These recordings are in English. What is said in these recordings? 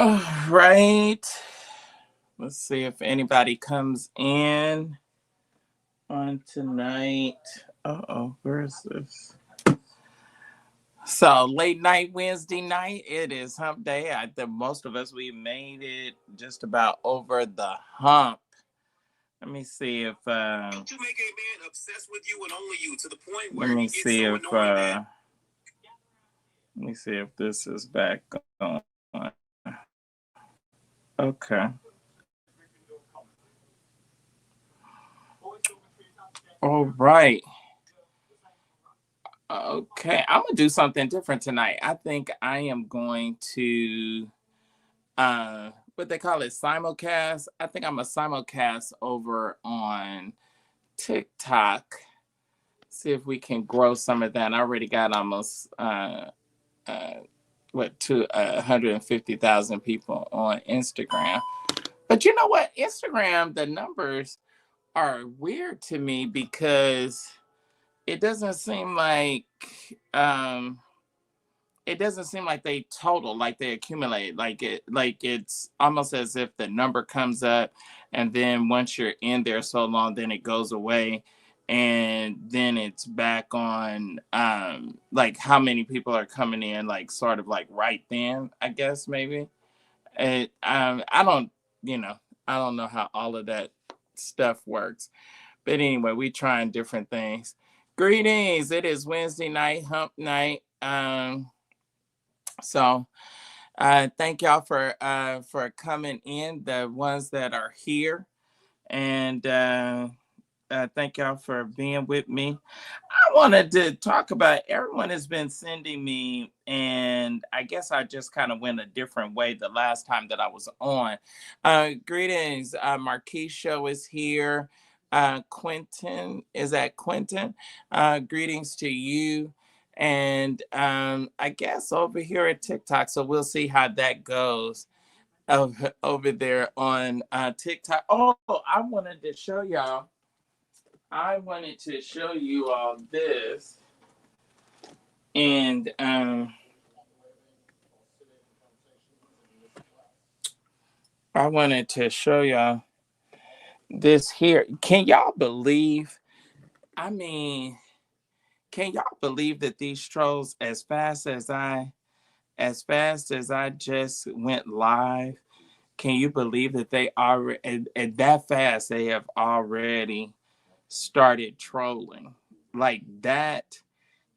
All right. Let's see if anybody comes in on tonight. Uh-oh, where is this? So late night Wednesday night, it is hump day. I think most of us, we made it just about over the hump. Let me see if to make a man obsessed with you and only you to the point where let me see if let me see if this is back on. Okay. All right. Okay. I'm gonna do something different tonight. I think I am going to what they call it, simulcast. I think I'm a simulcast over on TikTok. See if we can grow some of that. I already got almost uh to 150,000 people on Instagram. But you know what? Instagram, the numbers are weird to me because it doesn't seem like um it doesn't seem like they total, like they accumulate, like it's almost as if the number comes up and then once you're in there so long then it goes away and then it's back on like how many people are coming in, like sort of like right then, I guess maybe. I don't, you know, I don't know how all of that stuff works. But anyway, we trying different things. Greetings. It is Wednesday night, hump night. So thank y'all for coming in, the ones that are here. And thank y'all for being with me. I wanted to talk about, everyone has been sending me, and I guess I just kind of went a different way the last time that I was on. Greetings, Marquise Show is here. Quentin, is that Quentin? Greetings to you. And I guess over here at TikTok, so we'll see how that goes over there on TikTok. Oh, I wanted to show y'all. I wanted to show you all this, and I wanted to show y'all this here. Can y'all believe? I mean, can y'all believe that these trolls, as fast as I just went live? Can you believe that they already, and that fast they have already started trolling like that?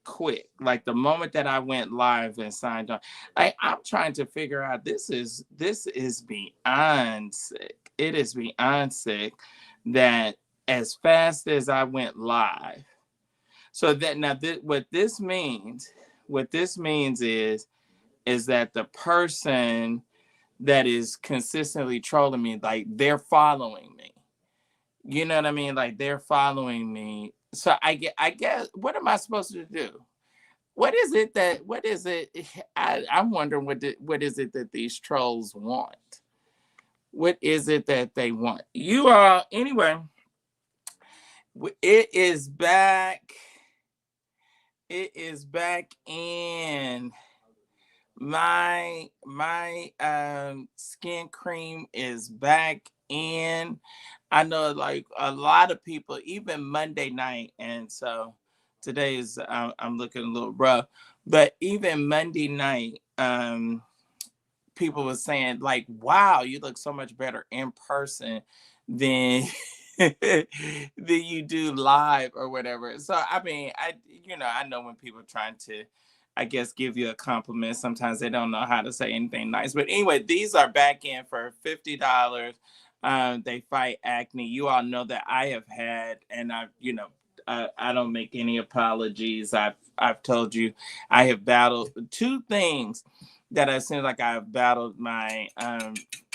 Quick, like the moment that I went live and signed on. I'm trying to figure out, this is beyond sick. It is beyond sick that as fast as I went live. So that now what this means is that the person that is consistently trolling me, like they're following me. You know what I mean? Like they're following me. So I guess what am I supposed to do? What is it I'm wondering what is it that these trolls want? What is it that they want? You all, anyway, it is back. It is back in my skin cream is back in. I know like a lot of people, even Monday night, and so today is I'm looking a little rough, but even Monday night, people were saying like, wow, you look so much better in person than than you do live or whatever. So I mean, I know when people are trying to, I guess, give you a compliment, sometimes they don't know how to say anything nice. But anyway, these are back in for $50. They fight acne. You all know that I have had, and I don't make any apologies. I've told you I have battled two things that I seem like I've battled my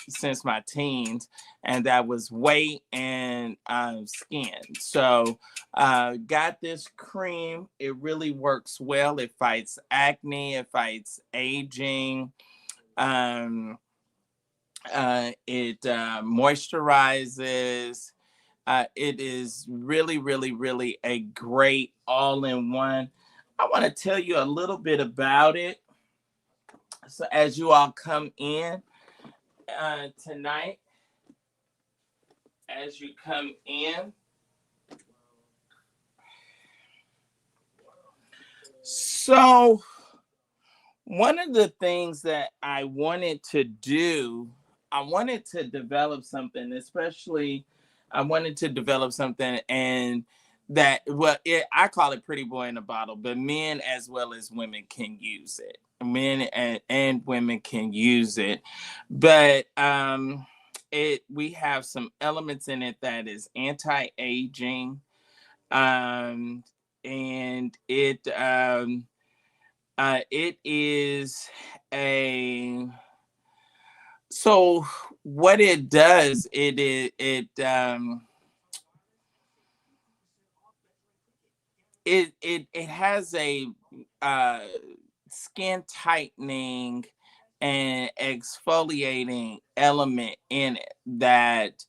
since my teens, and that was weight and skin. So got this cream. It really works well. It fights acne. It fights aging. Um, it moisturizes. It is really, really, really a great all-in-one. I want to tell you a little bit about it. So as you all come in, tonight as you come in. So, one of the things that I wanted to do, I wanted to develop something, especially I wanted to develop something and that, well, I call it pretty boy in a bottle, but men as well as women can use it. Men and women can use it. But we have some elements in it that is anti-aging. Um and it is a so what it does it has a uh skin tightening and exfoliating element in it that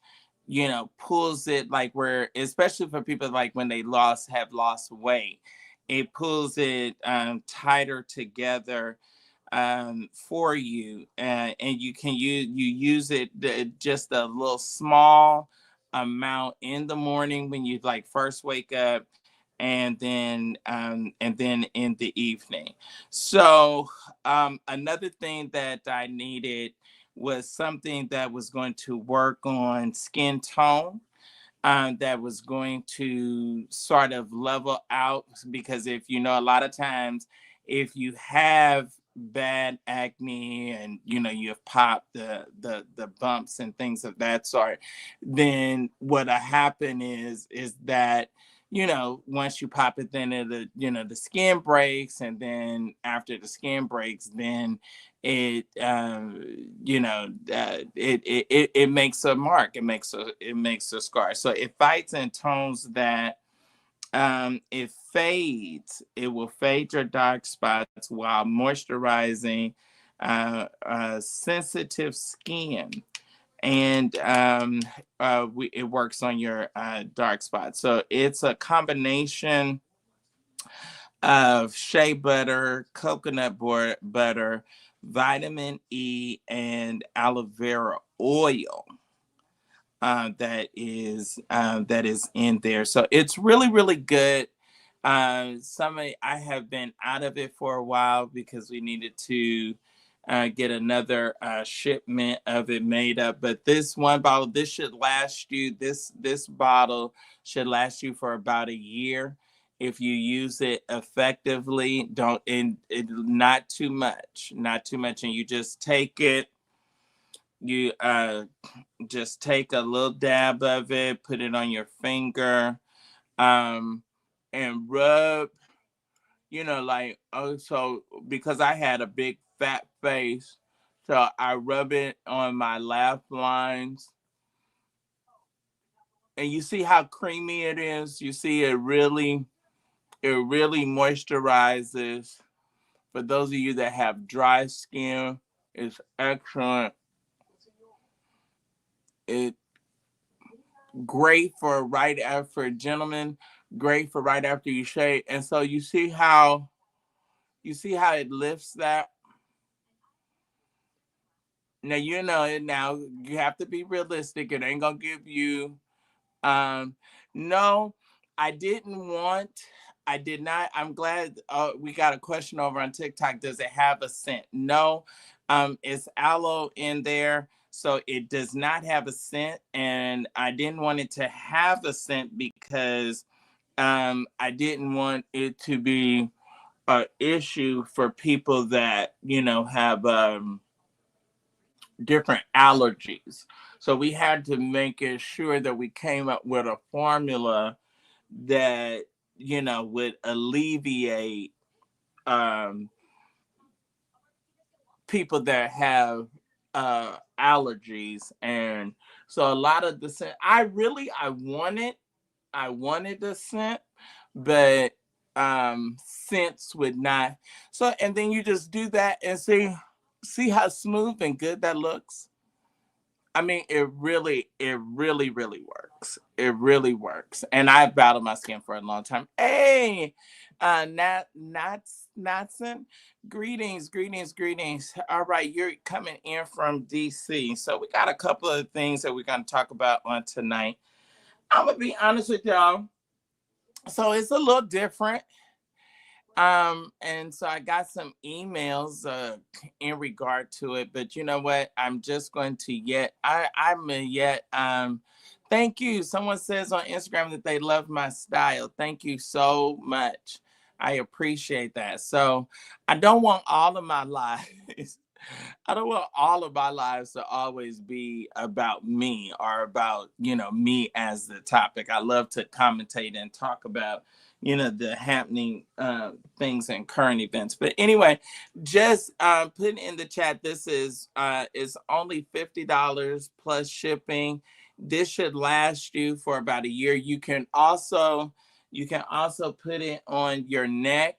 pulls it, like, where, especially for people like when they have lost weight, it pulls it tighter together for you, and you use it just a little small amount in the morning when you like first wake up, and then in the evening. So another thing that I needed was something that was going to work on skin tone, that was going to sort of level out, because if a lot of times if you have bad acne and you have popped the bumps and things of that sort, then what'll happen is that once you pop it, then the skin breaks, and then after the skin breaks, then it it makes a mark, it makes a scar. So it fights in tones that it will fade your dark spots while moisturizing sensitive skin, and it works on your dark spots. So it's a combination of shea butter, coconut butter, vitamin E, and aloe vera oil that is in there. So it's really, really good. I have been out of it for a while because we needed to get another shipment of it made up. But this one bottle, this bottle should last you for about a year if you use it effectively. Don't and it, not too much, and you just take it. You just take a little dab of it, put it on your finger, um, and rub. Like, oh, so because I had a big fat face, so I rub it on my laugh lines, and you see how creamy it is. You see it really moisturizes. For those of you that have dry skin, it's excellent. It great for right after gentlemen, great for right after you shave. And so you see how it lifts that. Now you know it. Now you have to be realistic. It ain't gonna give you um no, I didn't want I did not. I'm glad we got a question over on TikTok. Does it have a scent? No. It's aloe in there. So it does not have a scent. And I didn't want it to have a scent because I didn't want it to be an issue for people that, have different allergies. So we had to make it sure that we came up with a formula that, would alleviate um, people that have allergies. And so a lot of the scent, I wanted the scent, but scents would not. So, and then you just do that and see how smooth and good that looks. I mean, it really works. It really works. And I've battled my skin for a long time. Hey, Natson, greetings. All right, you're coming in from DC. So we got a couple of things that we're going to talk about on tonight. I'm gonna be honest with y'all. So it's a little different. And so I got some emails in regard to it, but you know what? I'm just going to thank you. Someone says on Instagram that they love my style. Thank you so much. I appreciate that. So I don't want all of my lives. I don't want all of my lives to always be about me or about, me as the topic. I love to commentate and talk about, the happening things and current events. But anyway, just put in the chat. This is only $50 plus shipping. This should last you for about a year. You can also put it on your neck,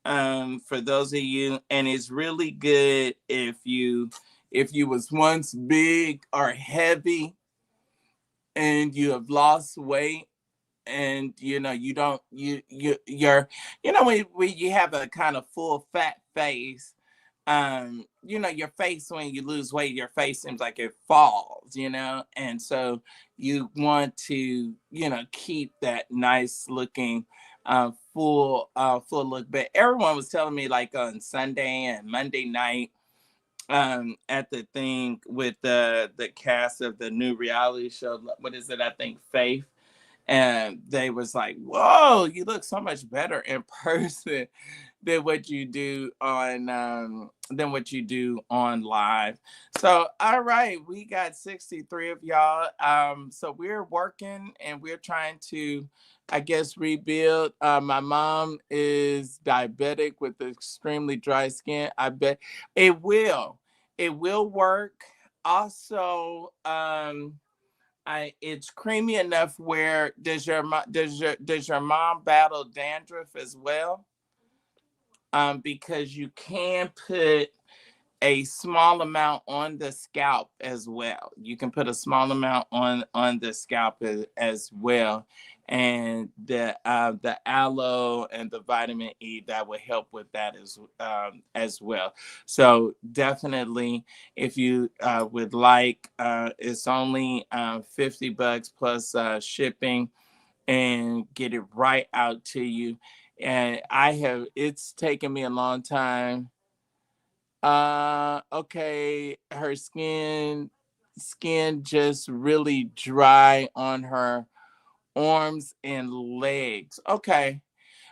for those of you, and it's really good if you was once big or heavy and you have lost weight, and you don't when you have a kind of full fat face. Your face, when you lose weight, your face seems like it falls, and so you want to keep that nice looking full look. But everyone was telling me, like, on Sunday and Monday night, at the thing with the cast of the new reality show, what is it, I think Faith, and they was like, whoa, you look so much better in person than what you do on live. So all right, we got 63 of y'all. So we're working and we're trying to, I guess, rebuild. My mom is diabetic with extremely dry skin. I bet it will work. Also, it's creamy enough where does your mom battle dandruff as well? Because you can put a small amount on the scalp as well. You can put a small amount on the scalp as well, and the aloe and the vitamin E, that will help with that as well. So definitely, if you would like, it's only $50 plus shipping, and get it right out to you. And it's taken me a long time. Okay, her skin just really dry on her arms and legs. Okay.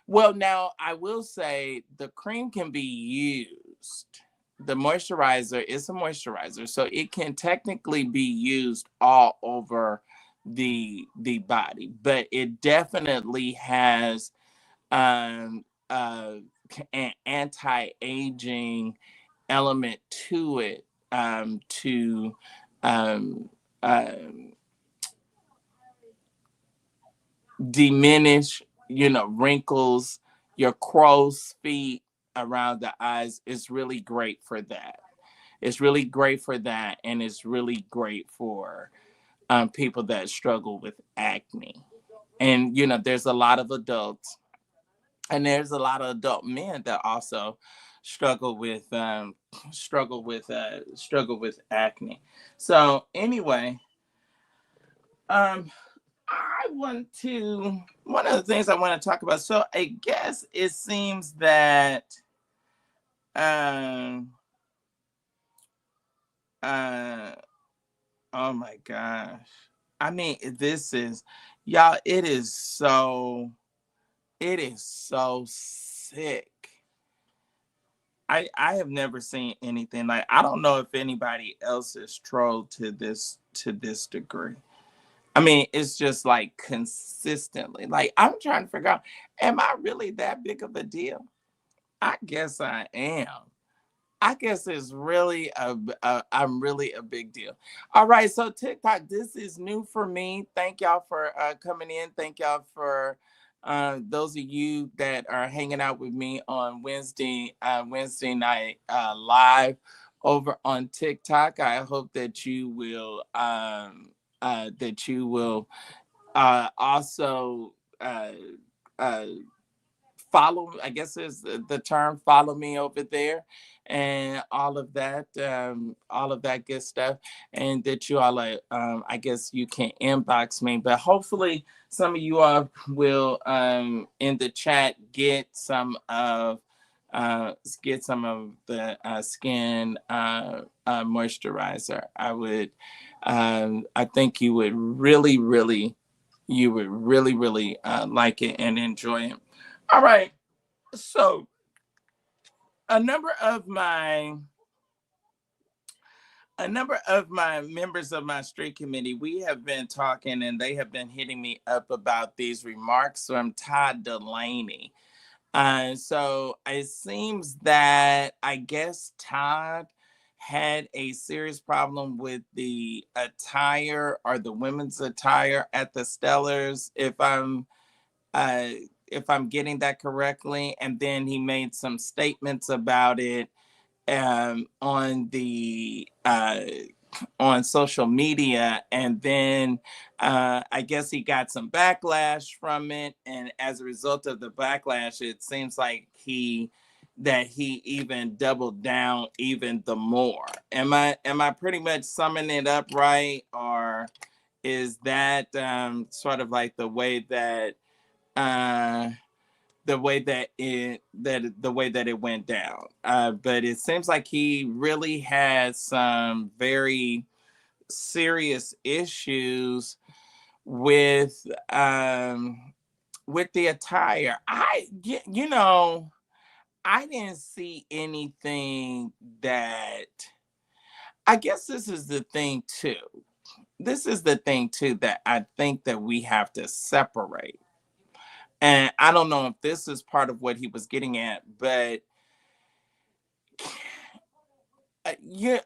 Well, now I will say the cream can be used. The moisturizer is a moisturizer, so it can technically be used all over the body, but it definitely has um uh an anti-aging element to it, to um, um, diminish, wrinkles, your crow's feet around the eyes. Is really great for that. It's really great for that, and it's really great for people that struggle with acne. And there's a lot of adults, and there's a lot of adult men that also struggle with acne. So anyway, um I want to one of the things I want to talk about. So I guess it seems that um uh oh my gosh. I mean, this is, y'all, it is so sick. I have never seen anything like, I don't know if anybody else is trolled to this degree. I mean, it's just like consistently. Like, I'm trying to figure out, am I really that big of a deal? I guess I am. I guess it's really I'm really a big deal. All right, so TikTok, this is new for me. Thank y'all for coming in. Thank y'all for those of you that are hanging out with me on Wednesday night live over on TikTok. I hope that you will also uh, follow, I guess is the term, follow me over there, and all of that good stuff. And that you all I guess you can inbox me, but hopefully some of you all will in the chat get some of the skin moisturizer. I think you would really like it and enjoy it. All right. So a number of my members of my street committee, we have been talking, and they have been hitting me up about these remarks from Todd Delaney. So it seems that, I guess, Todd had a serious problem with the attire, or the women's attire at the Stellars, uh, if I'm getting that correctly. And then he made some statements about it on social media, and then I guess he got some backlash from it. And as a result of the backlash, it seems like he even doubled down even the more. Am I pretty much summing it up right, or is that sort of like uh, the way that it went down? But it seems like he really had some very serious issues with the attire. I didn't see anything that, I guess this is the thing too. This is the thing too that I think that we have to separate. And I don't know if this is part of what he was getting at, but you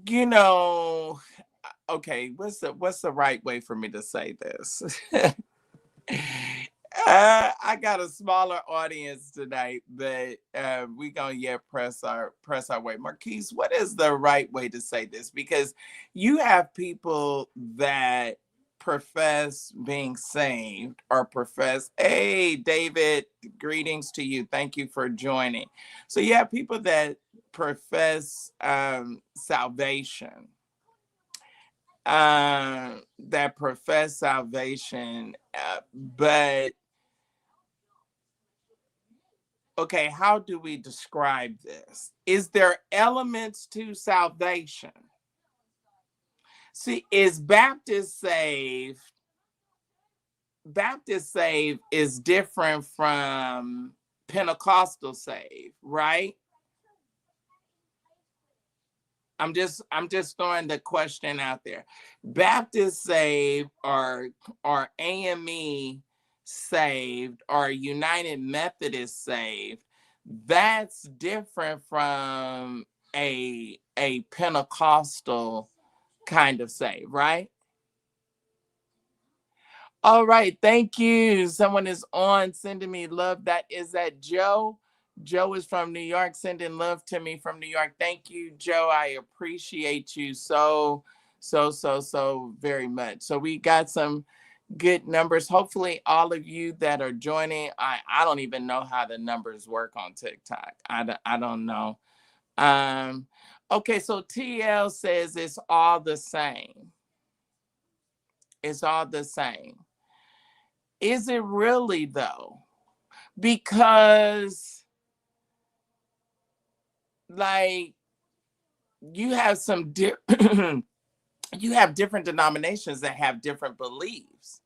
you know, okay, what's the right way for me to say this? I got a smaller audience tonight, but we gonna press our way. Marquise, what is the right way to say this? Because you have people that profess being saved, or profess, hey David, greetings to you. Thank you for joining. So you have people that profess salvation, but okay, how do we describe this? Is there elements to salvation? See, is Baptist saved is different from Pentecostal saved, right? I'm just throwing the question out there. Baptist saved, or AME saved, or United Methodist saved, that's different from a Pentecostal kind of save, right? All right, thank you. Someone is on sending me love. That Joe. Joe is from New York, sending love to me from New York. Thank you, Joe. I appreciate you so very much. So we got some good numbers. Hopefully all of you that are joining, I don't even know how the numbers work on TikTok. I don't know. Okay, so TL says it's all the same. It's all the same. Is it really though? Because like you have you have different denominations that have different beliefs,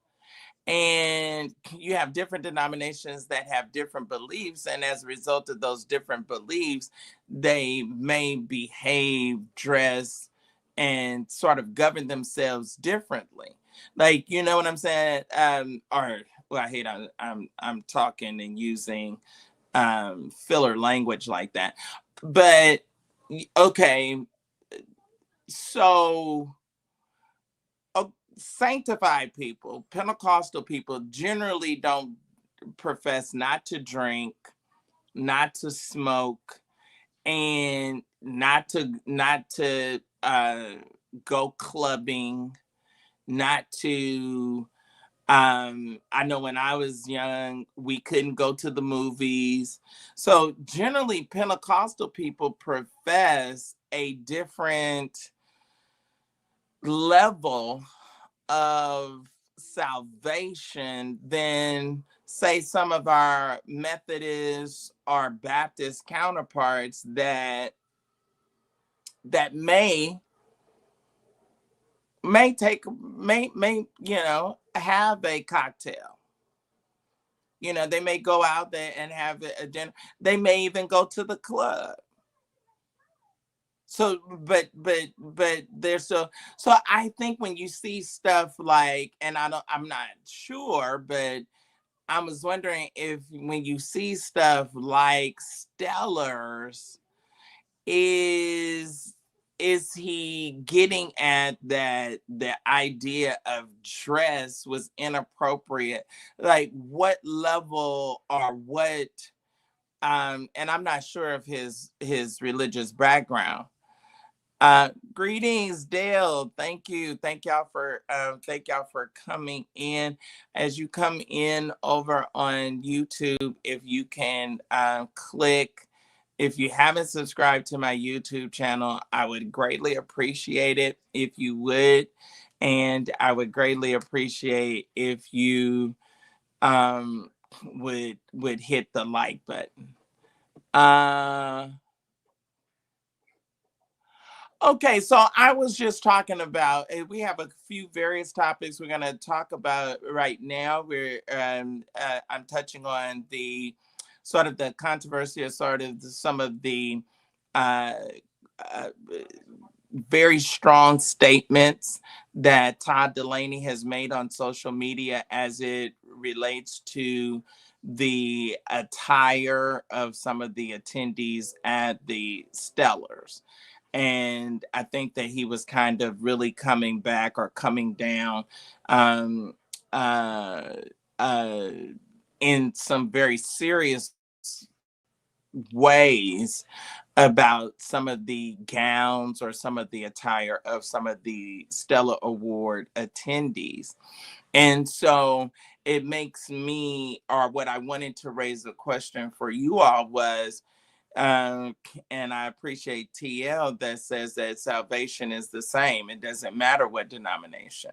and you have different denominations that have different beliefs, and as a result of those different beliefs, they may behave, dress, and sort of govern themselves differently. Like, you know what I'm saying? Or well, I hate I'm talking and using filler language like that, but okay, so sanctified people, Pentecostal people, generally don't profess not to drink, not to smoke, and not to go clubbing, not to I know when I was young, we couldn't go to the movies. So generally, Pentecostal people profess a different level of salvation than, say, some of our Methodist or Baptist counterparts that may have a cocktail. They may go out there and have a dinner. They may even go to the club. So, but there's so I think when you see stuff like, and I'm not sure, but I was wondering if when you see stuff like Stellars, is is he getting at that the idea of dress was inappropriate? Like what level or what and I'm not sure of his religious background. Greetings, Dale. Thank you. Thank y'all for coming in. As you come in over on YouTube, if you can click, if you haven't subscribed to my YouTube channel, I would greatly appreciate it if you would. And I would greatly appreciate if you um would hit the like button. Uh Okay, so I was just talking about, we have a few various topics we're going to talk about right now. I'm touching on the sort of the controversy or sort of some of the uh, uh, very strong statements that Todd Delaney has made on social media as it relates to the attire of some of the attendees at the Stellars. And I think that he was kind of really coming back or coming down um, uh, uh, in some very serious ways about some of the gowns or some of the attire of some of the Stellar Award attendees. And so it makes me, or what I wanted to raise a question for you all was, and I appreciate TL that says that salvation is the same. It doesn't matter what denomination.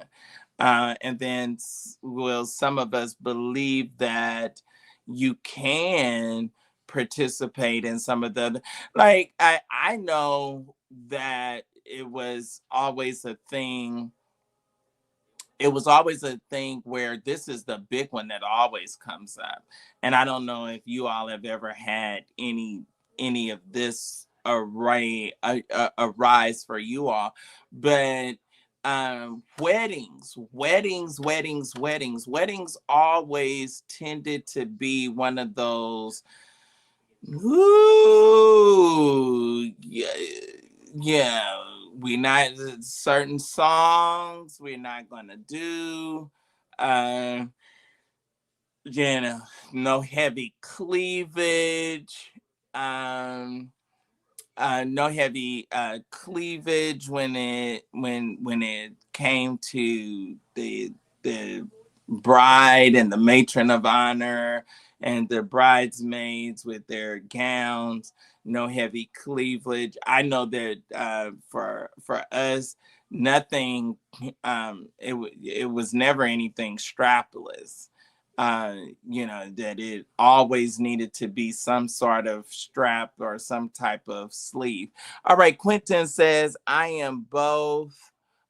And then will some of us believe that you can participate in some of the, like, I know that it was always a thing where this is the big one that always comes up. And I don't know if you all have ever had any of this arise for you all, but weddings always tended to be one of those, ooh, yeah, yeah, we not certain songs we're not gonna do. Uh, you know, no heavy cleavage. Um, no heavy cleavage when it came to the bride and the matron of honor and the bridesmaids with their gowns. No heavy cleavage. I know that for us, nothing. It was never anything strapless. That it always needed to be some sort of strap or some type of sleeve. All right, Quentin says, I am both.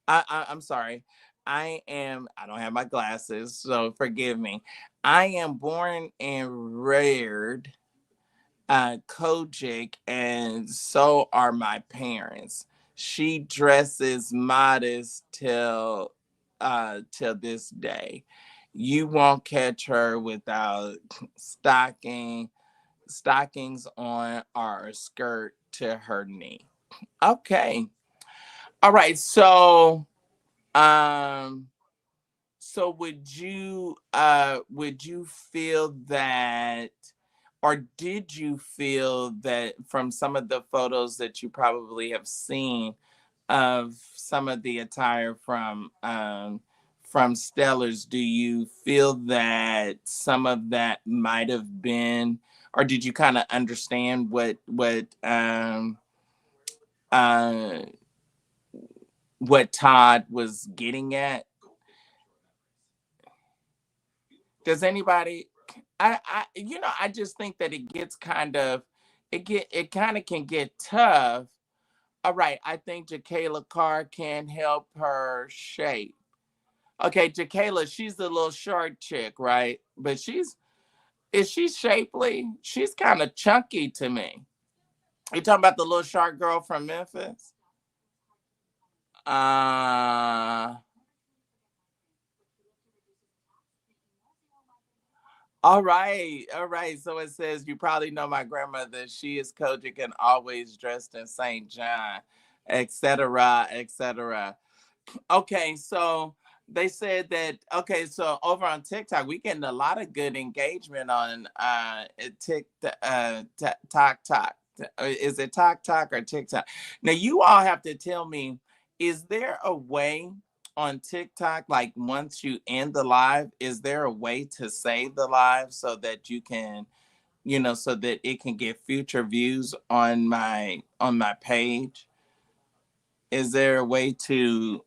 I'm sorry. I don't have my glasses, so forgive me. I am born and reared Kojic, and so are my parents. She dresses modest till this day. You won't catch her without stockings on or a skirt to her knee. Okay. All right. Um so would you feel that, or did you feel that from some of the photos that you probably have seen of some of the attire from Stellars, do you feel that some of that might have been, or did you kind of understand uh, what Todd was getting at? Does anybody? I just think that it gets kind of, it kind of can get tough. All right, I think Jacayla Carr can help her shape. Okay, Jacayla, she's the little short chick, right? But is she shapely? She's kind of chunky to me. You talking about the little short girl from Memphis? Uh all right, all right. So it says you probably know my grandmother. She is Kojic and always dressed in St. John, etc., etc. Okay, so they said that. Okay, so over on TikTok, we getting a lot of good engagement on TikTok. Is it TikTok or TikTok? Now you all have to tell me: is there a way on TikTok, like once you end the live, is there a way to save the live so that you can, so that it can get future views on my page? Is there a way to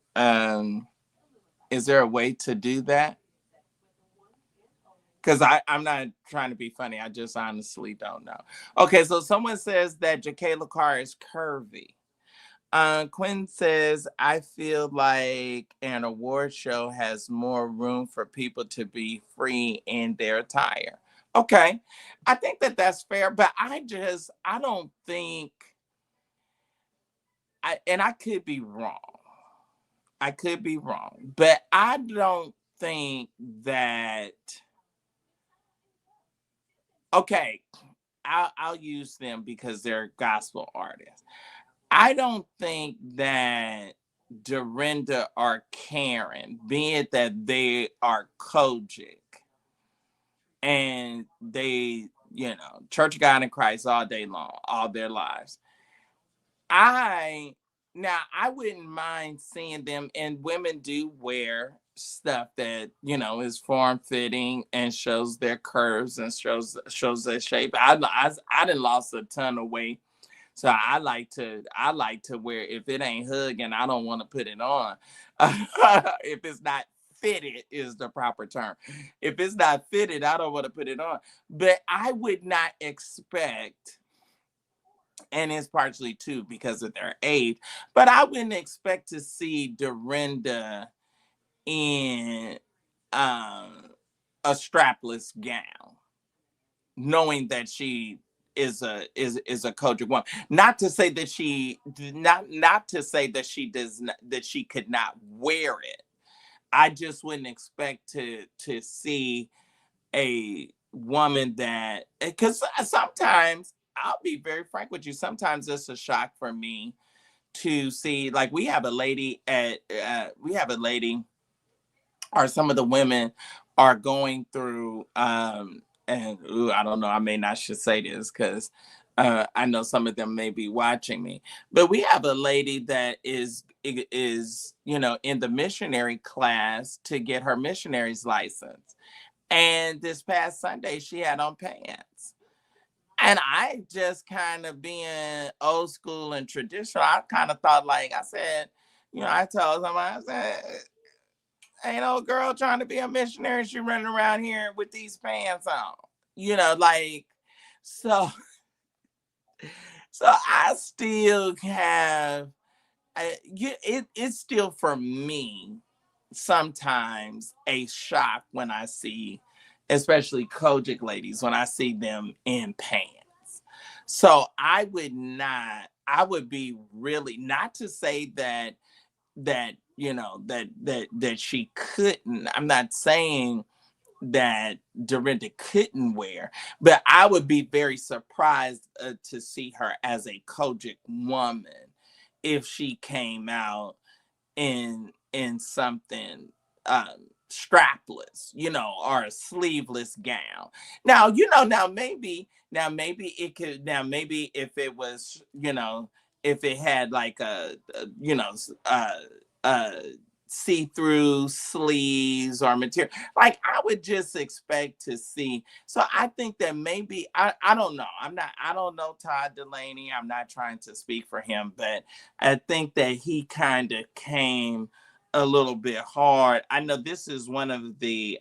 is there a way to do that? Because I'm not trying to be funny. I just honestly don't know. Okay, so someone says that Jacayla Carr is curvy. Quinn says, I feel like an award show has more room for people to be free in their attire. Okay, I think that that's fair, but I don't think, and I could be wrong. I could be wrong, but I don't think that, okay, I'll use them because they're gospel artists. I don't think that Dorinda or Karen, being it that they are Kojic and they, Church of God in Christ all day long, all their lives. I I wouldn't mind seeing them, and women do wear stuff that is form fitting and shows their curves and shows their shape. I done lost a ton of weight, so I like to wear, if it ain't hugging, I don't want to put it on. If it's not fitted is the proper term. If it's not fitted, I don't want to put it on. But I would not expect, and it's partially too because of their age, but I wouldn't expect to see Dorinda in um, a strapless gown, knowing that she is a Kojic woman. Not to say that not to say that she does not, that she could not wear it. I just wouldn't expect to see a woman that, because sometimes, I'll be very frank with you, sometimes it's a shock for me to see, like, we have a lady, or some of the women are going through and ooh, I don't know, I may not should say this because I know some of them may be watching me, but we have a lady that is in the missionary class to get her missionary's license, and this past Sunday she had on pants. And I just kind of, being old school and traditional, I kind of thought, like, I said, I told somebody, I said, ain't no girl trying to be a missionary. She running around here with these pants on, like, so, so I still have, it's still for me sometimes a shock when I see, especially Kojic ladies, when I see them in pants. So I would be really, not to say that she couldn't. I'm not saying that Dorinda couldn't wear, but I would be very surprised to see her as a Kojic woman if she came out in something strapless, or a sleeveless gown. Now, now maybe it could, now maybe if it was, if it had like a see-through sleeves or material, like I would just expect to see. So I think that maybe I don't know. I don't know Todd Delaney. I'm not trying to speak for him, but I think that he kind of came a little bit hard. I know this is one of the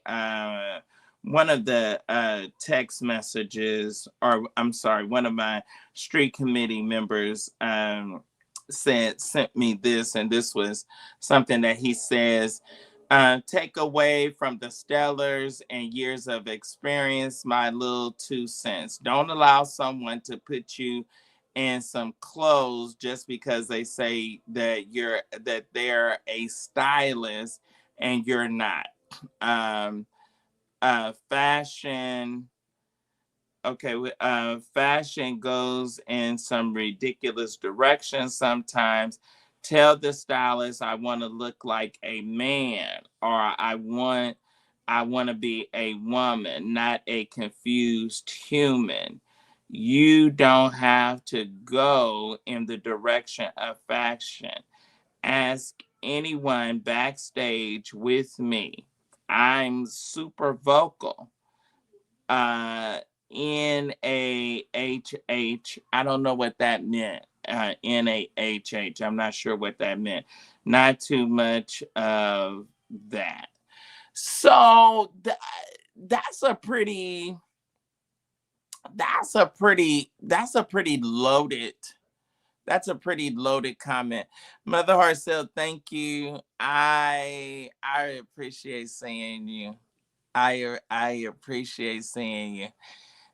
text messages, or I'm sorry, one of my street committee members sent me this, and this was something that he says. Take away from the stellars and years of experience my little 2 cents. Don't allow someone to put you in some clothes just because they say that they're a stylist and you're not. Um, Fashion. Okay, fashion goes in some ridiculous direction sometimes. Tell the stylist I want to look like a man, or I want to be a woman, not a confused human. You don't have to go in the direction of fashion. Ask anyone backstage with me. I'm super vocal. uh NAHH. I don't know what that meant. NAHH. I'm not sure what that meant. Not too much of that. So that's a pretty loaded, that's a pretty loaded comment. Mother Harcel, thank you. I appreciate seeing you. I appreciate seeing you.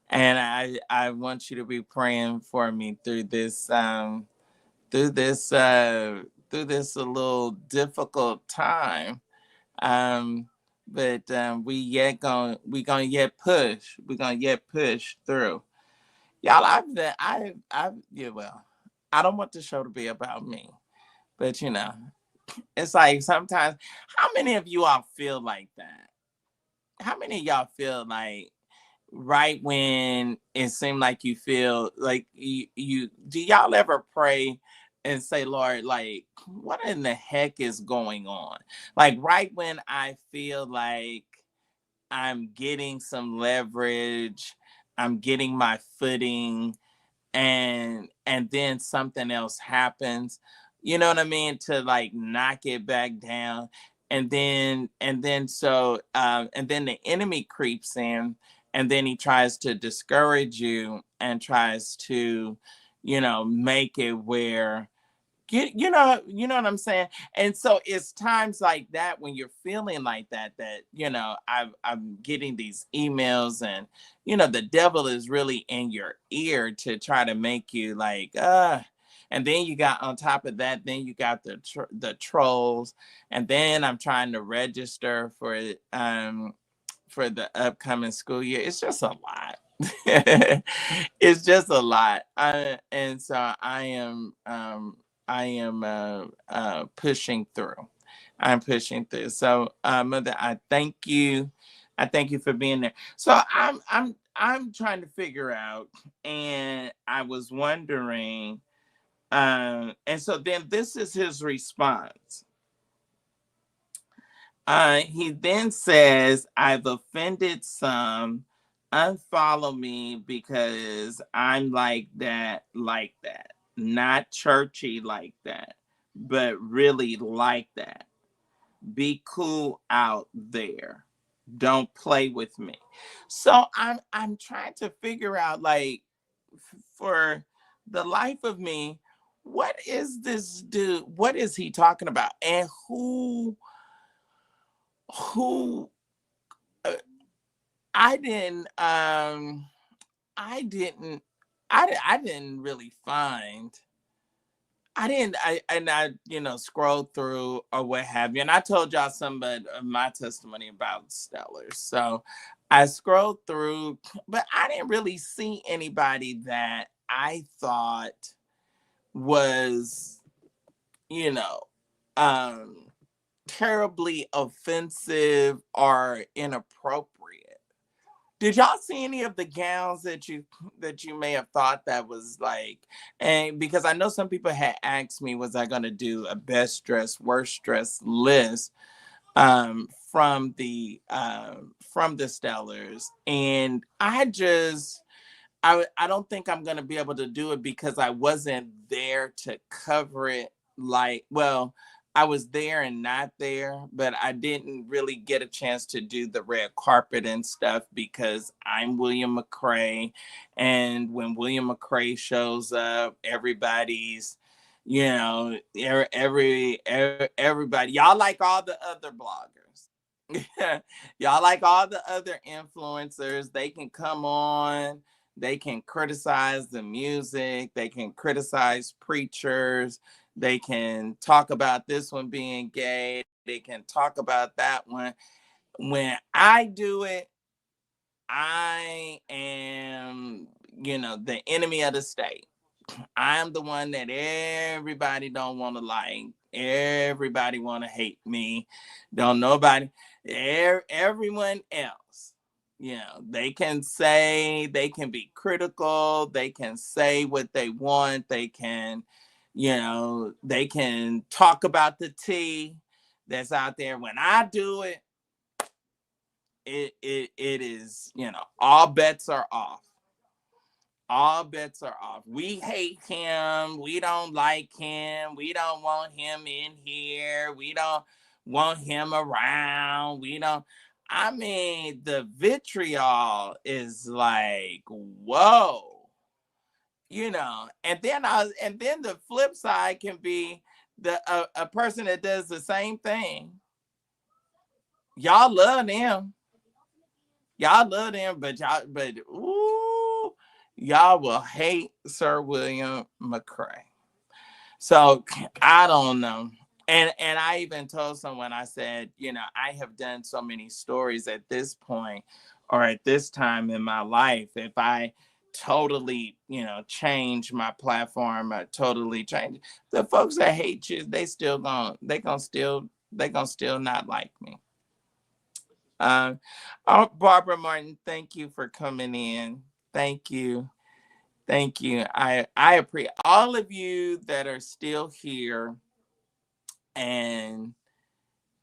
And I want you to be praying for me through this through this a little difficult time. Um but we gonna yet push. We're gonna yet push through. Y'all, I've yeah, well, I don't want the show to be about me, but it's like sometimes, how many of you all feel like that? How many of y'all feel like right when it seemed like you feel like you do y'all ever pray and say, Lord, like, what in the heck is going on? Like right when I feel like I'm getting some leverage, I'm getting my footing, and then something else happens, you know what I mean, to like knock it back down. And then the enemy creeps in, and then he tries to discourage you and tries to make it where you know what I'm saying? And so it's times like that when you're feeling like that I'm getting these emails, and the devil is really in your ear to try to make you like and then you got, on top of that, then you got the trolls, and then I'm trying to register for the upcoming school year. It's just a lot. It's just a lot. And so I am pushing through. I'm pushing through. So, Mother, I thank you. I thank you for being there. So I'm trying to figure out, and I was wondering, and so then this is his response. He then says, I've offended some. Unfollow me because I'm like that. Not churchy like that, but really like that. Be cool out there. Don't play with me. So I'm trying to figure out, like, for the life of me, what is this dude? What is he talking about? And who uh, I didn't I didn't I didn't really find I didn't I scroll through or what have you, and I told y'all some of my testimony about Stellar. So I scrolled through, but I didn't really see anybody that I thought was, you know, um terribly offensive or inappropriate. Did y'all see any of the gowns that you may have thought that was like, and because I know some people had asked me, was I going to do a best dressed, worst dressed list from the Stellars, and I don't think I'm going to be able to do it because I wasn't there to cover it. Like, well, I was there and not there, but I didn't really get a chance to do the red carpet and stuff because I'm William McCrae. And when William McCrae shows up, everybody's, everybody, y'all like all the other bloggers. Y'all like all the other influencers. They can come on, they can criticize the music, they can criticize preachers, they can talk about this one being gay, they can talk about that one. When I do it, I am, the enemy of the state. I'm the one that everybody don't want to like. Everybody want to hate me. Don't nobody, everyone else. They can say, they can be critical. They can say what they want. They can talk about the tea that's out there. When I do it, it is, all bets are off. All bets are off. We hate him. We don't like him. We don't want him in here. We don't want him around. We don't. I mean, the vitriol is like, whoa, and then the flip side can be a person that does the same thing. Y'all love them. Y'all love them, but ooh, y'all will hate Sir William McCrae. So I don't know. And I even told someone, I said, I have done so many stories at this point or at this time in my life. If I totally, change my platform, I totally change the folks that hate you, they gonna still not like me. Uh, oh, Barbara Martin, thank you for coming in. Thank you. Thank you. I appreciate all of you that are still here and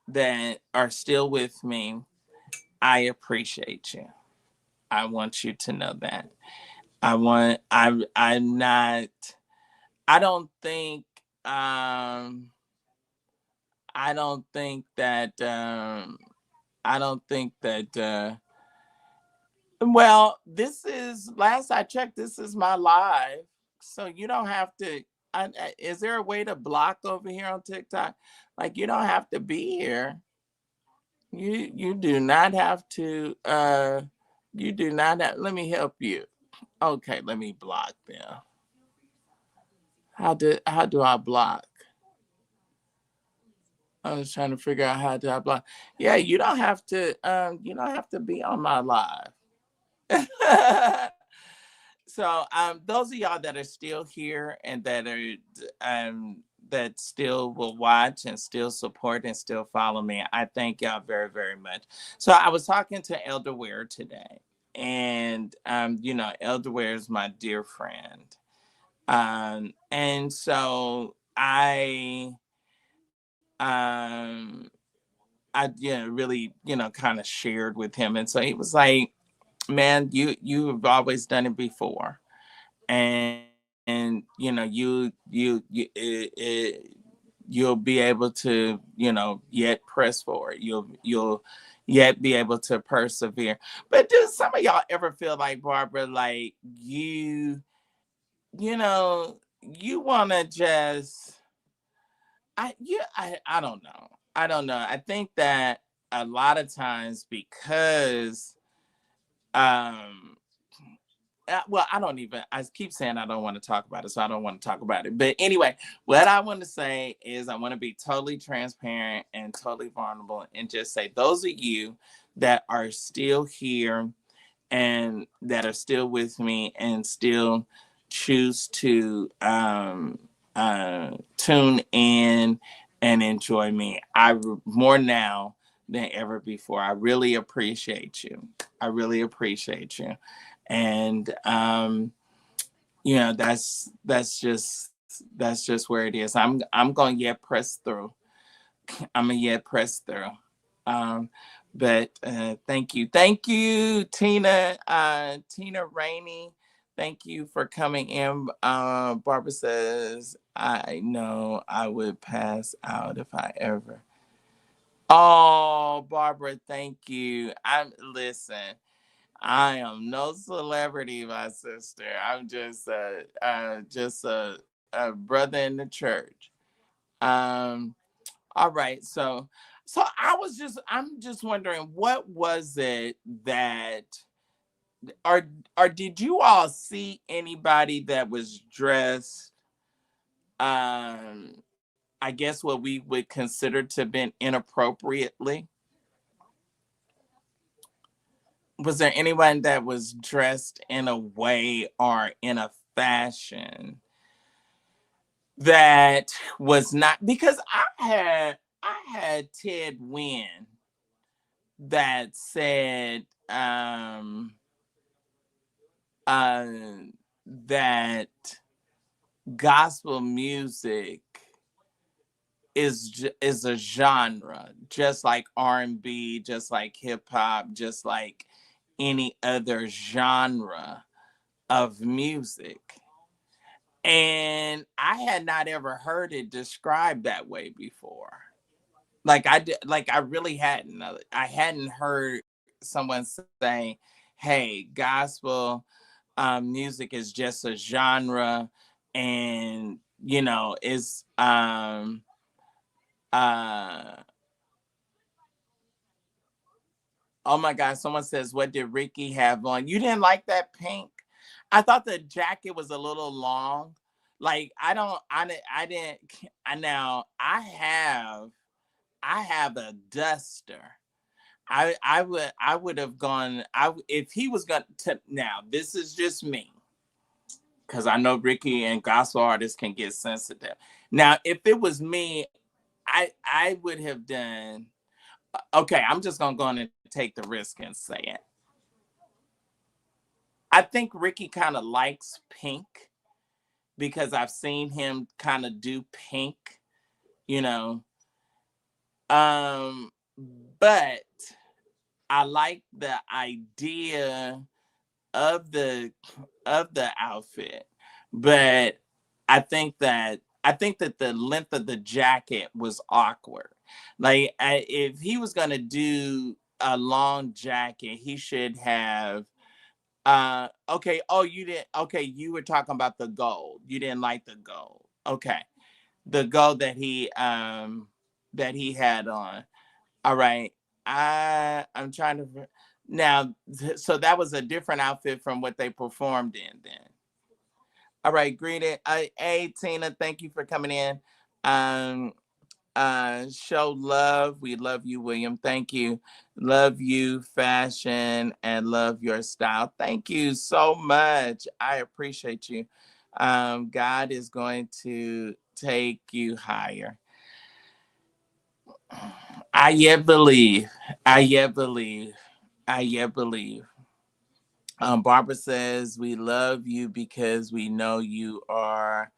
that are still with me. I appreciate you. I want you to know that. I'm not, I don't think, I don't think that, I don't think that, well, this is, last I checked, this is my live. So you don't have to, is there a way to block over here on TikTok? Like, you don't have to be here. You do not have to, you do not have, let me help you. Okay, let me block them. How do I block? I was trying to figure out how do I block. Yeah, you don't have to be on my live. So those of y'all that are still here and that still will watch and still support and still follow me, I thank y'all very, very much. So I was talking to Elder Ware today, and Elder Ware is my dear friend. And so um really, kind of shared with him. And so he was like, man, you've always done it before, and you'll be able to, yet press forward. You'll yet be able to persevere. But do some of y'all ever feel like, Barbara, like you want to just, I don't know. I don't know. I think that a lot of times because well, I keep saying I don't want to talk about it, so I don't want to talk about it. But anyway, what I want to say is I want to be totally transparent and totally vulnerable and just say, those of you that are still here and that are still with me and still choose to tune in and enjoy me. More now than ever before. I really appreciate you. I really appreciate you. And that's just where it is. I'm going to yet press through. I'm gonna yet press through. Um, but thank you, Tina, Tina Rainey. Thank you for coming in. Barbara says, "I know I would pass out if I ever." Oh, Barbara, thank you. I'm listen. I am no celebrity, my sister. I'm just a brother in the church. Um, all right, so I'm just wondering, what was it that, or did you all see anybody that was dressed, um I guess what we would consider to have been inappropriately? Was there anyone that was dressed in a way or in a fashion that was not, because I had Ted Wynn that said uh that gospel music is a genre, just like R&B, just like hip hop, just like any other genre of music. And I had not ever heard it described that way before. Like I did, like I really hadn't. I hadn't heard someone say, "Hey, gospel music is just a genre, and is uh oh my God." Someone says, "What did Ricky have on? You didn't like that pink?" I thought the jacket was a little long. Like I didn't. I now I have a duster. I would have gone. If he was going to, now this is just me, because I know Ricky and gospel artists can get sensitive. Now, if it was me, I would have done. Okay, I'm just gonna go on and take the risk and say it. I think Ricky kind of likes pink because I've seen him kind of do pink, you know. Um, but I like the idea of the outfit, but I think that the length of the jacket was awkward. Like, if he was gonna do a long jacket, he should have. Okay. Oh, you didn't. Okay, you were talking about the gold. You didn't like the gold. Okay, the gold that he had on. All right. I'm trying to now. So that was a different outfit from what they performed in then. All right, greeted. Hey, Tina, thank you for coming in. Um, show love. We love you, William. Thank you. Love you, fashion, and love your style. Thank you so much. I appreciate you. God is going to take you higher. I yet believe. I yet believe. I yet believe. Barbara says, "We love you because we know you are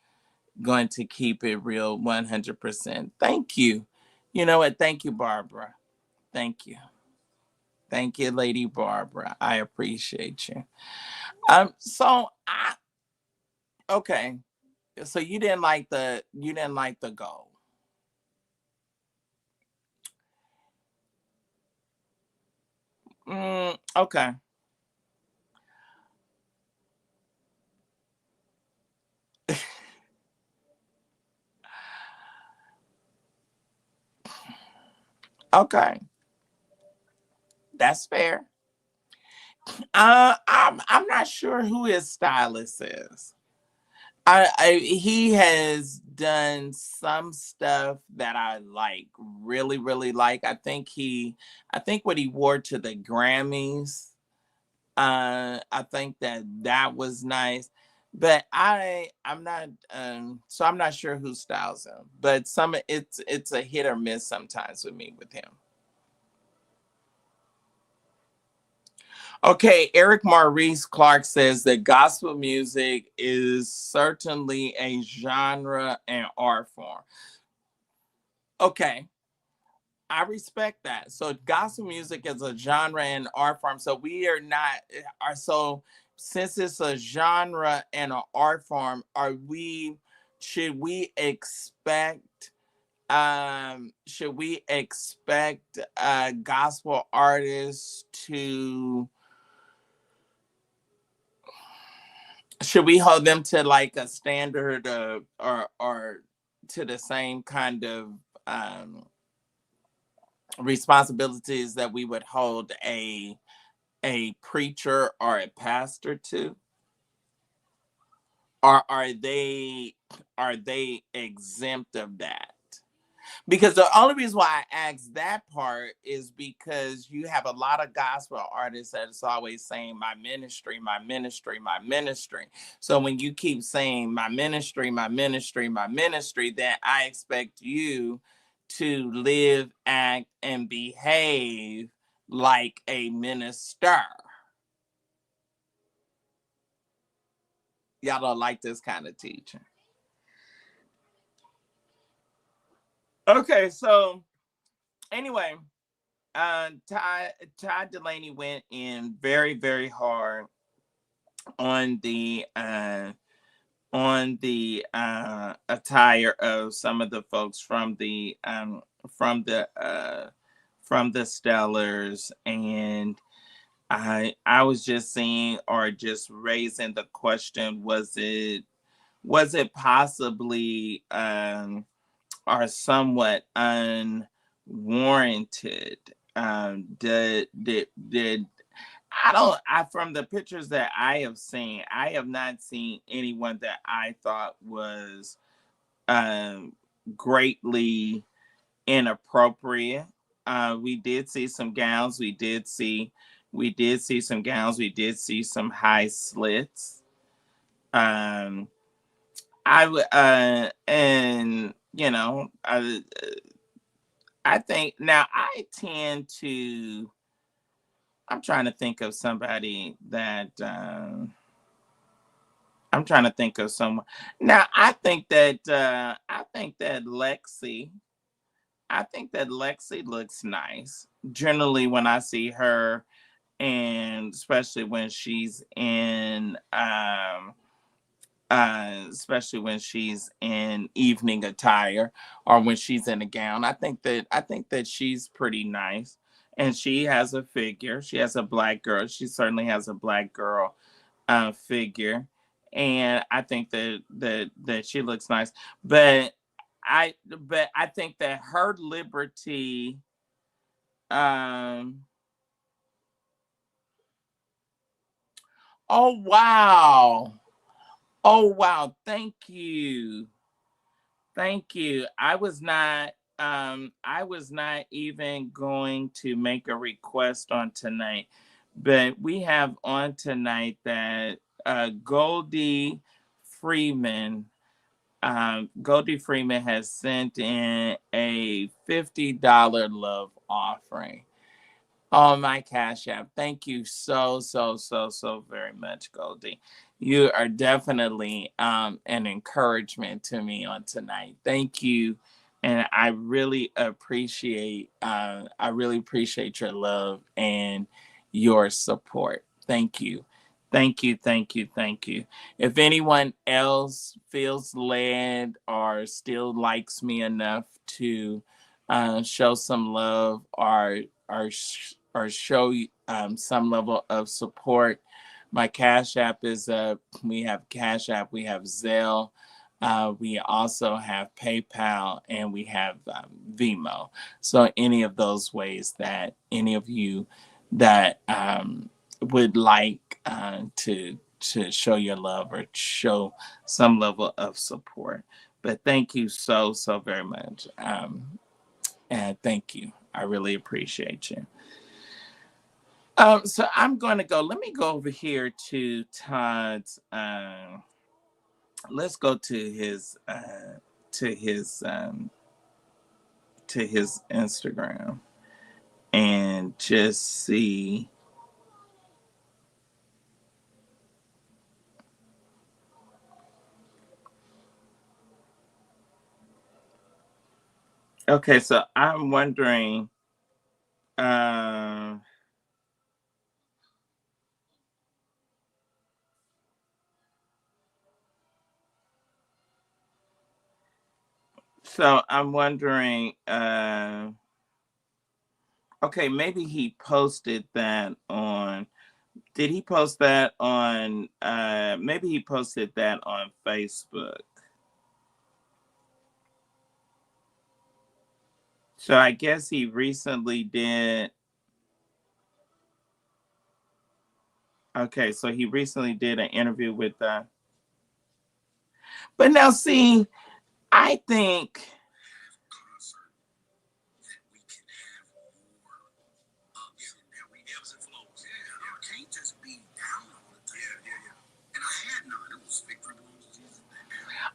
going to keep it real 100%. Thank you. You know what? Thank you, Barbara. Thank you. Thank you, Lady Barbara. I appreciate you. So okay. So you didn't like the goal. Okay. Okay. That's fair. I'm not sure who his stylist is. He has done some stuff that I like, really, really like. I think what he wore to the Grammys. I think that was nice. But I'm not so I'm not sure who styles him. But it's a hit or miss sometimes with me with him. Okay, Eric Maurice Clark says that gospel music is certainly a genre and art form. Okay, I respect that. So gospel music is a genre and art form. So we are not are so since it's a genre and an art form, are we should we expect should we expect gospel artists to should we hold them to like a standard or to the same kind of um responsibilities that we would hold a preacher or a pastor to, or are they exempt of that? Because the only reason why I asked that part is because you have a lot of gospel artists that's always saying my ministry, my ministry, my ministry. So when you keep saying my ministry, my ministry, my ministry, then I expect you to live, act, and behave like a minister. Y'all don't like this kind of teaching. Okay, so anyway, Todd Delaney went in very, very hard on the attire of some of the folks from the from the Stellars, and I was just saying or just raising the question, was it possibly or somewhat unwarranted? Did I don't I from the pictures that I have seen, I have not seen anyone that I thought was um greatly inappropriate. We did see some gowns, we did see some gowns, we did see some high slits. Um I would and I think now I'm trying to think of somebody that I'm trying to think of someone. Now I think that Lexi looks nice. Generally when I see her, and especially when she's in evening attire or when she's in a gown. I think that she's pretty nice, and she has a figure. She has a black girl. She certainly has a black girl figure, and I think that she looks nice. But I think that her liberty. Um, oh wow! Oh wow! Thank you. Thank you. I was not even going to make a request on tonight, but we have on tonight that Goldie Freeman Goldie Freeman has sent in a $50 love offering on my Cash App. Thank you so, so, so, so very much, Goldie. You are definitely an encouragement to me on tonight. Thank you. And I really appreciate your love and your support. Thank you. Thank you, thank you, thank you. If anyone else feels led or still likes me enough to show some love or show some level of support, my Cash App is up. We have Cash App, we have Zelle, we also have PayPal, and we have Vimo. So any of those ways that any of you that would like to show your love or show some level of support. But thank you so so very much, and thank you. I really appreciate you. So I'm going to go. Let me go over here to Todd's. let's go to his to his Instagram and just see. Okay, so I'm wondering. Um, so I'm wondering. Okay, maybe he posted that on. Did he post that on? Maybe he posted that on Facebook. So I guess he recently did. Okay, so he recently did an interview with. But now, see, I think.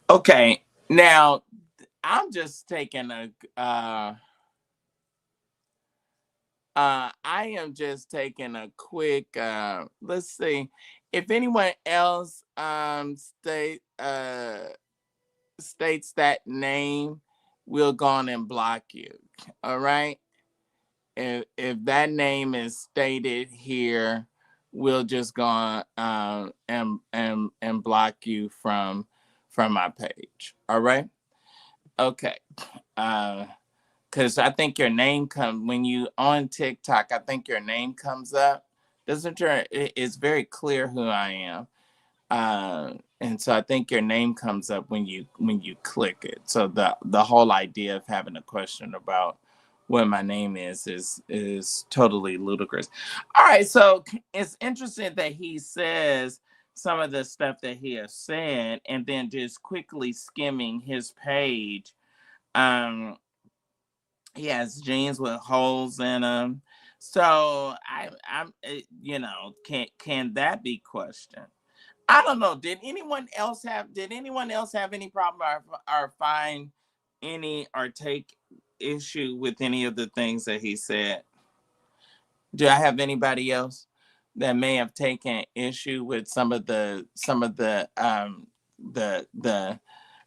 Okay, now I'm just taking a. I am just taking a quick. Let's see, if anyone else states that name, we'll go on and block you. All right. If that name is stated here, we'll just go on and block you from my page. All right. Okay. Because I think your name comes when you on TikTok. I think your name comes up. Doesn't your? It's very clear who I am. And so I think your name comes up when you click it. So the whole idea of having a question about what my name is totally ludicrous. All right, so it's interesting that he says some of the stuff that he has said, and then just quickly skimming his page. Um, he has jeans with holes in them. So can that be questioned? I don't know. Did anyone else have any problem or find any or take issue with any of the things that he said? Do I have anybody else that may have taken issue with some of the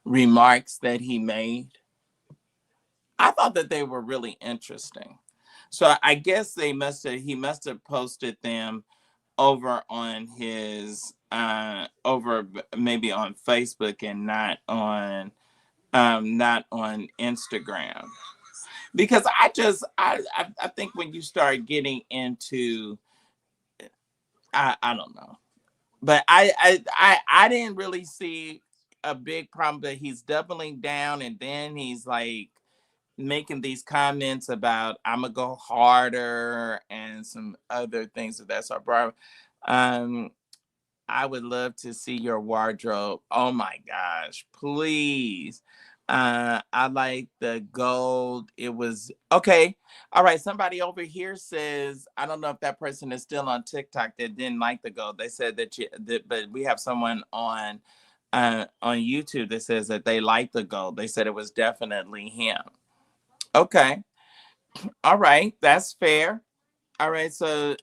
remarks that he made? I thought that they were really interesting. So I guess he must have posted them over on his over maybe on Facebook and not on Instagram, because I think when you start getting into I don't know, but I didn't really see a big problem, but he's doubling down and then he's like making these comments about I'm gonna go harder and some other things of that sort. Um, I would love to see your wardrobe. Oh my gosh, please. I like the gold. It was okay. All right. Somebody over here says, I don't know if that person is still on TikTok that didn't like the gold. They said but we have someone on YouTube that says that they like the gold. They said it was definitely him. Okay. All right. That's fair. All right, so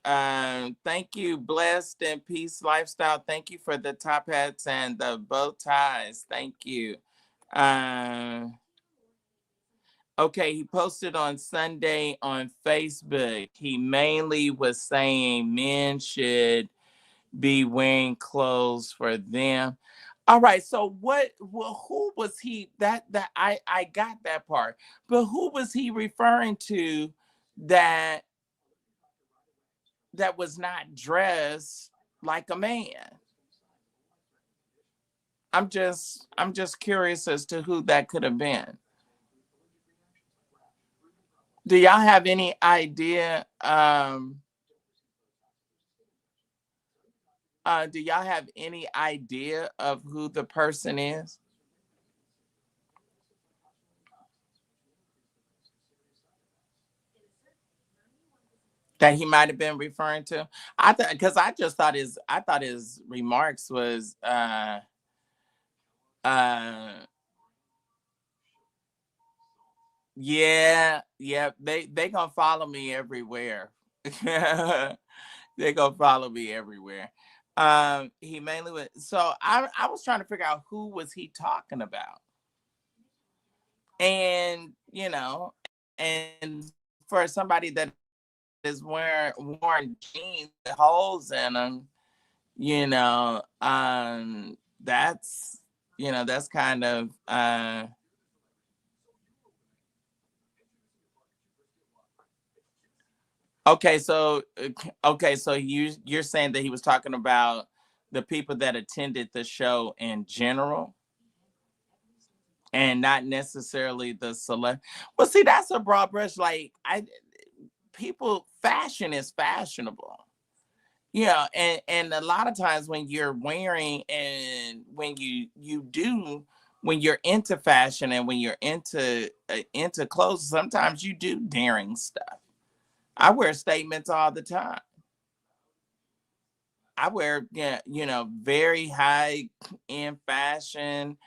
thank you, Blessed and Peace Lifestyle. Thank you for the top hats and the bow ties. Thank you. Uh, okay, he posted on Sunday on Facebook. He mainly was saying men should be wearing clothes for them. All right, so who was he that I got that part. But who was he referring to that that was not dressed like a man? I'm just curious as to who that could have been. Do y'all have any idea? Do y'all have any idea of who the person is that he might have been referring to? I thought because I thought his remarks was Uh, yeah, they gonna follow me everywhere. They gonna follow me everywhere. He mainly went. So I was trying to figure out who was he talking about, and and for somebody that is wearing jeans with holes in them, that's that's kind of okay. So okay, so you're saying that he was talking about the people that attended the show in general and not necessarily the select. Well, see, that's a broad brush. Like people, fashion is fashionable. Yeah, and a lot of times when you're wearing and when you're into fashion and when you're into clothes, sometimes you do daring stuff. I wear statements all the time. I wear, yeah, very high end fashion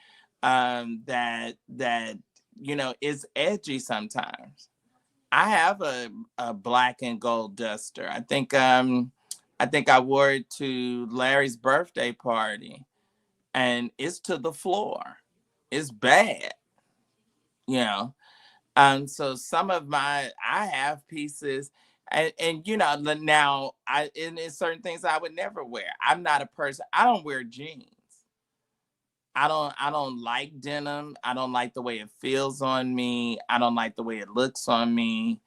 that is edgy sometimes. I have a black and gold duster. I think I wore it to Larry's birthday party and it's to the floor. It's bad, you know. So some of my I have pieces and now and there's certain things I would never wear. I'm not a person, I don't wear jeans. I don't like denim. I don't like the way it feels on me. I don't like the way it looks on me.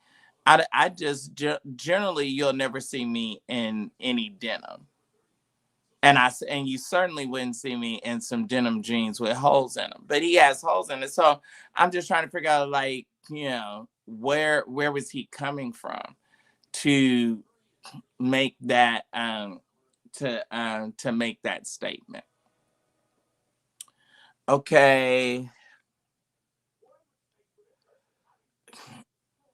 I just generally you'll never see me in any denim. And you certainly wouldn't see me in some denim jeans with holes in them. But he has holes in it. So I'm just trying to figure out like, where was he coming from to make that to make that statement. Okay.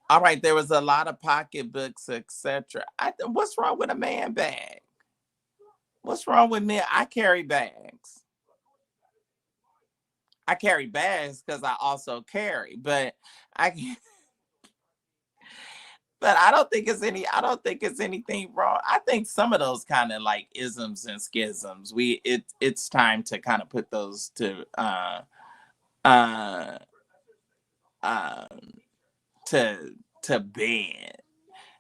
All right, there was a lot of pocketbooks, etc. What's wrong with a man bag? What's wrong with me? I carry bags. I carry bags because I also carry, but I but I don't think it's anything wrong. I think some of those kind of like isms and schisms, it's time to kind of put those uh um to bed.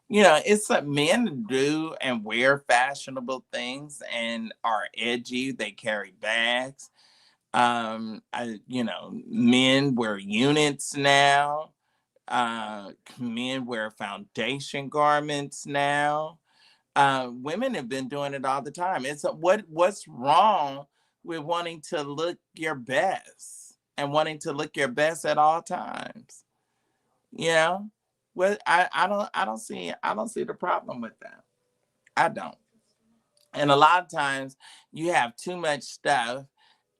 It's like men do and wear fashionable things and are edgy. They carry bags. Men wear units now. Men wear foundation garments now. Women have been doing it all the time. What's wrong with wanting to look your best and wanting to look your best at all times? You know, well, I don't see the problem with that. I don't. And a lot of times you have too much stuff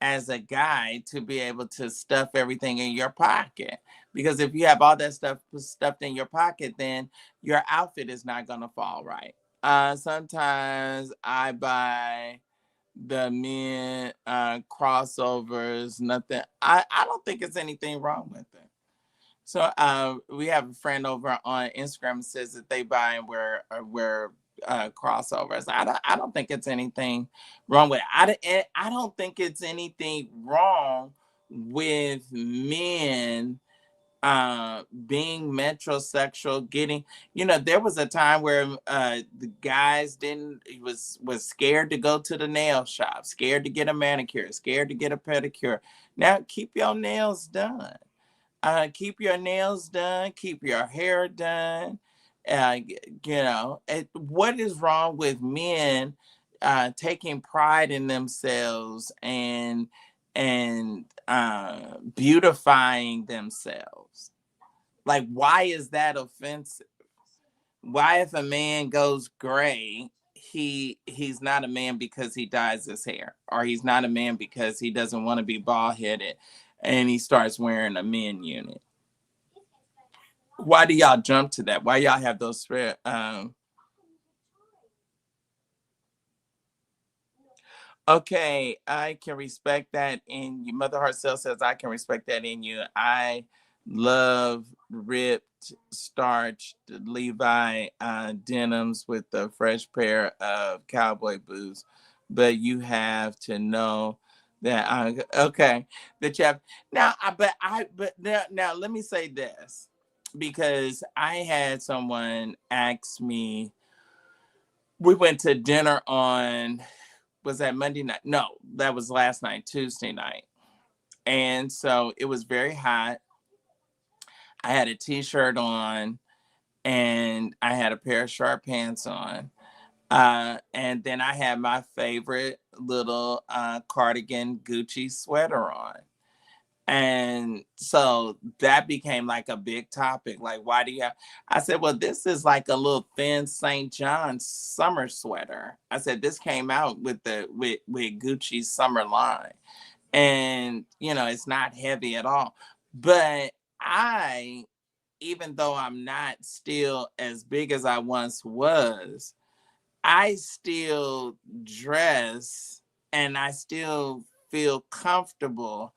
as a guy to be able to stuff everything in your pocket. Because if you have all that stuff stuffed in your pocket, then your outfit is not gonna fall right. Sometimes I buy the men crossovers, nothing. I don't think it's anything wrong with it. So we have a friend over on Instagram says that they buy and wear crossovers. I don't think it's anything wrong with it. I don't think it's anything wrong with men being metrosexual, getting, there was a time where the guys didn't was scared to go to the nail shop, scared to get a manicure, scared to get a pedicure. Now keep your nails done. Keep your nails done, keep your hair done. What is wrong with men taking pride in themselves and beautifying themselves? Like, why is that offensive? Why, if a man goes gray, he's not a man because he dyes his hair, or he's not a man because he doesn't want to be bald headed, and he starts wearing a men unit? Why do y'all jump to that? Why y'all have those Okay, I can respect that in you. Mother herself says I can respect that in you. I love ripped, starched Levi denims with a fresh pair of cowboy boots. But you have to know that I okay that you have now. But now let me say this because I had someone ask me. We went to dinner on was that Monday night? No, that was last night, Tuesday night. And so it was very hot. I had a t-shirt on and I had a pair of short pants on. And then I had my favorite little cardigan Gucci sweater on. And so that became like a big topic. Like, why do you have? I said, well, this is like a little thin St. John's summer sweater. I said, this came out with with Gucci's summer line. And it's not heavy at all. But I, even though I'm not still as big as I once was, I still dress and I still feel comfortable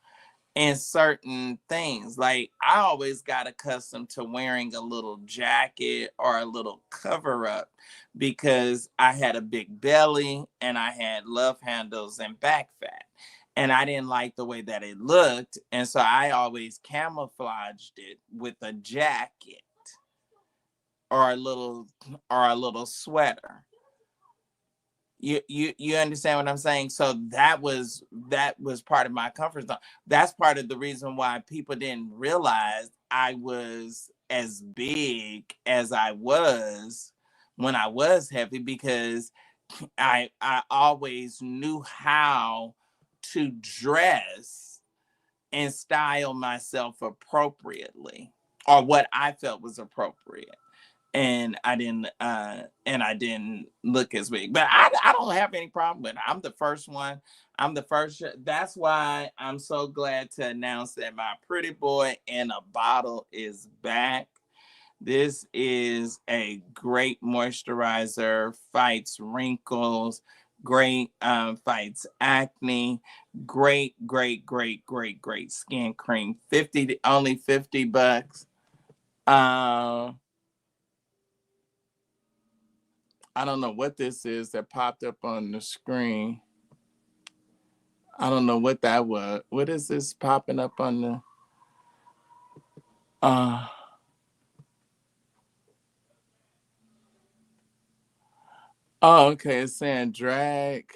in certain things. Like I always got accustomed to wearing a little jacket or a little cover up because I had a big belly and I had love handles and back fat. And I didn't like the way that it looked. And so I always camouflaged it with a jacket or a little sweater. You understand what I'm saying? So that was part of my comfort zone. That's part of the reason why people didn't realize I was as big as I was when I was heavy because I always knew how to dress and style myself appropriately or what I felt was appropriate and I didn't look as big. But I don't have any problem with it. I'm the first one. I'm the first. That's why I'm so glad to announce that my pretty boy in a bottle is back. This is a great moisturizer, fights wrinkles, great fights acne, great skin cream. 50 only $50. Um I don't know what this is that popped up on the screen. I don't know what that was. What is this popping up on the uh oh okay, it's saying drag.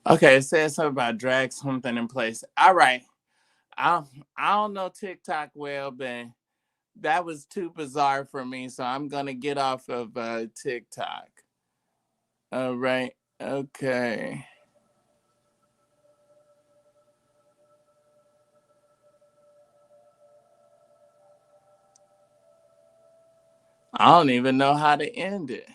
Okay, it says something about drag something in place. All right. I I don't know TikTok well, but that was too bizarre for me, so I'm gonna get off of TikTok. All right. Okay. I don't even know how to end it.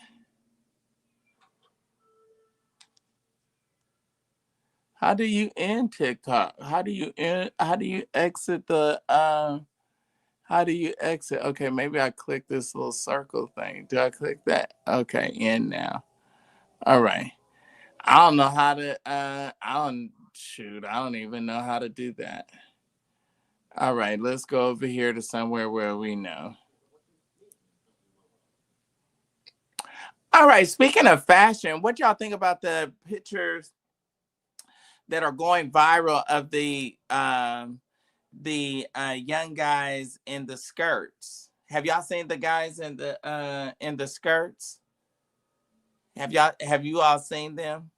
How do you end TikTok? How do you exit the how do you exit? Okay, maybe I click this little circle thing. Do I click that? Okay, end now. All right. I don't know how to I don't even know how to do that. All right, let's go over here to somewhere where we know. All right, speaking of fashion, what y'all think about the pictures that are going viral of the young guys in the skirts? Have y'all seen the guys in the skirts? Have you all seen them?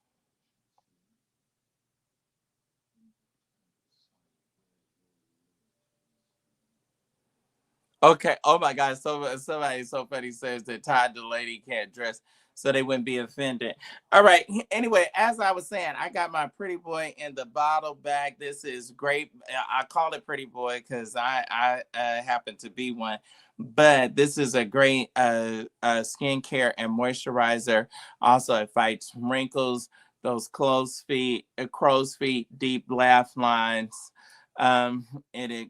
Okay. Oh my God. So somebody so funny says that Todd Delaney can't dress. so they wouldn't be offended. All right. Anyway, as I was saying, I got my pretty boy in the bottle bag. This is great. I call it pretty boy because I happen to be one. But this is a great skincare and moisturizer. Also, it fights wrinkles, those crow's feet, deep laugh lines. It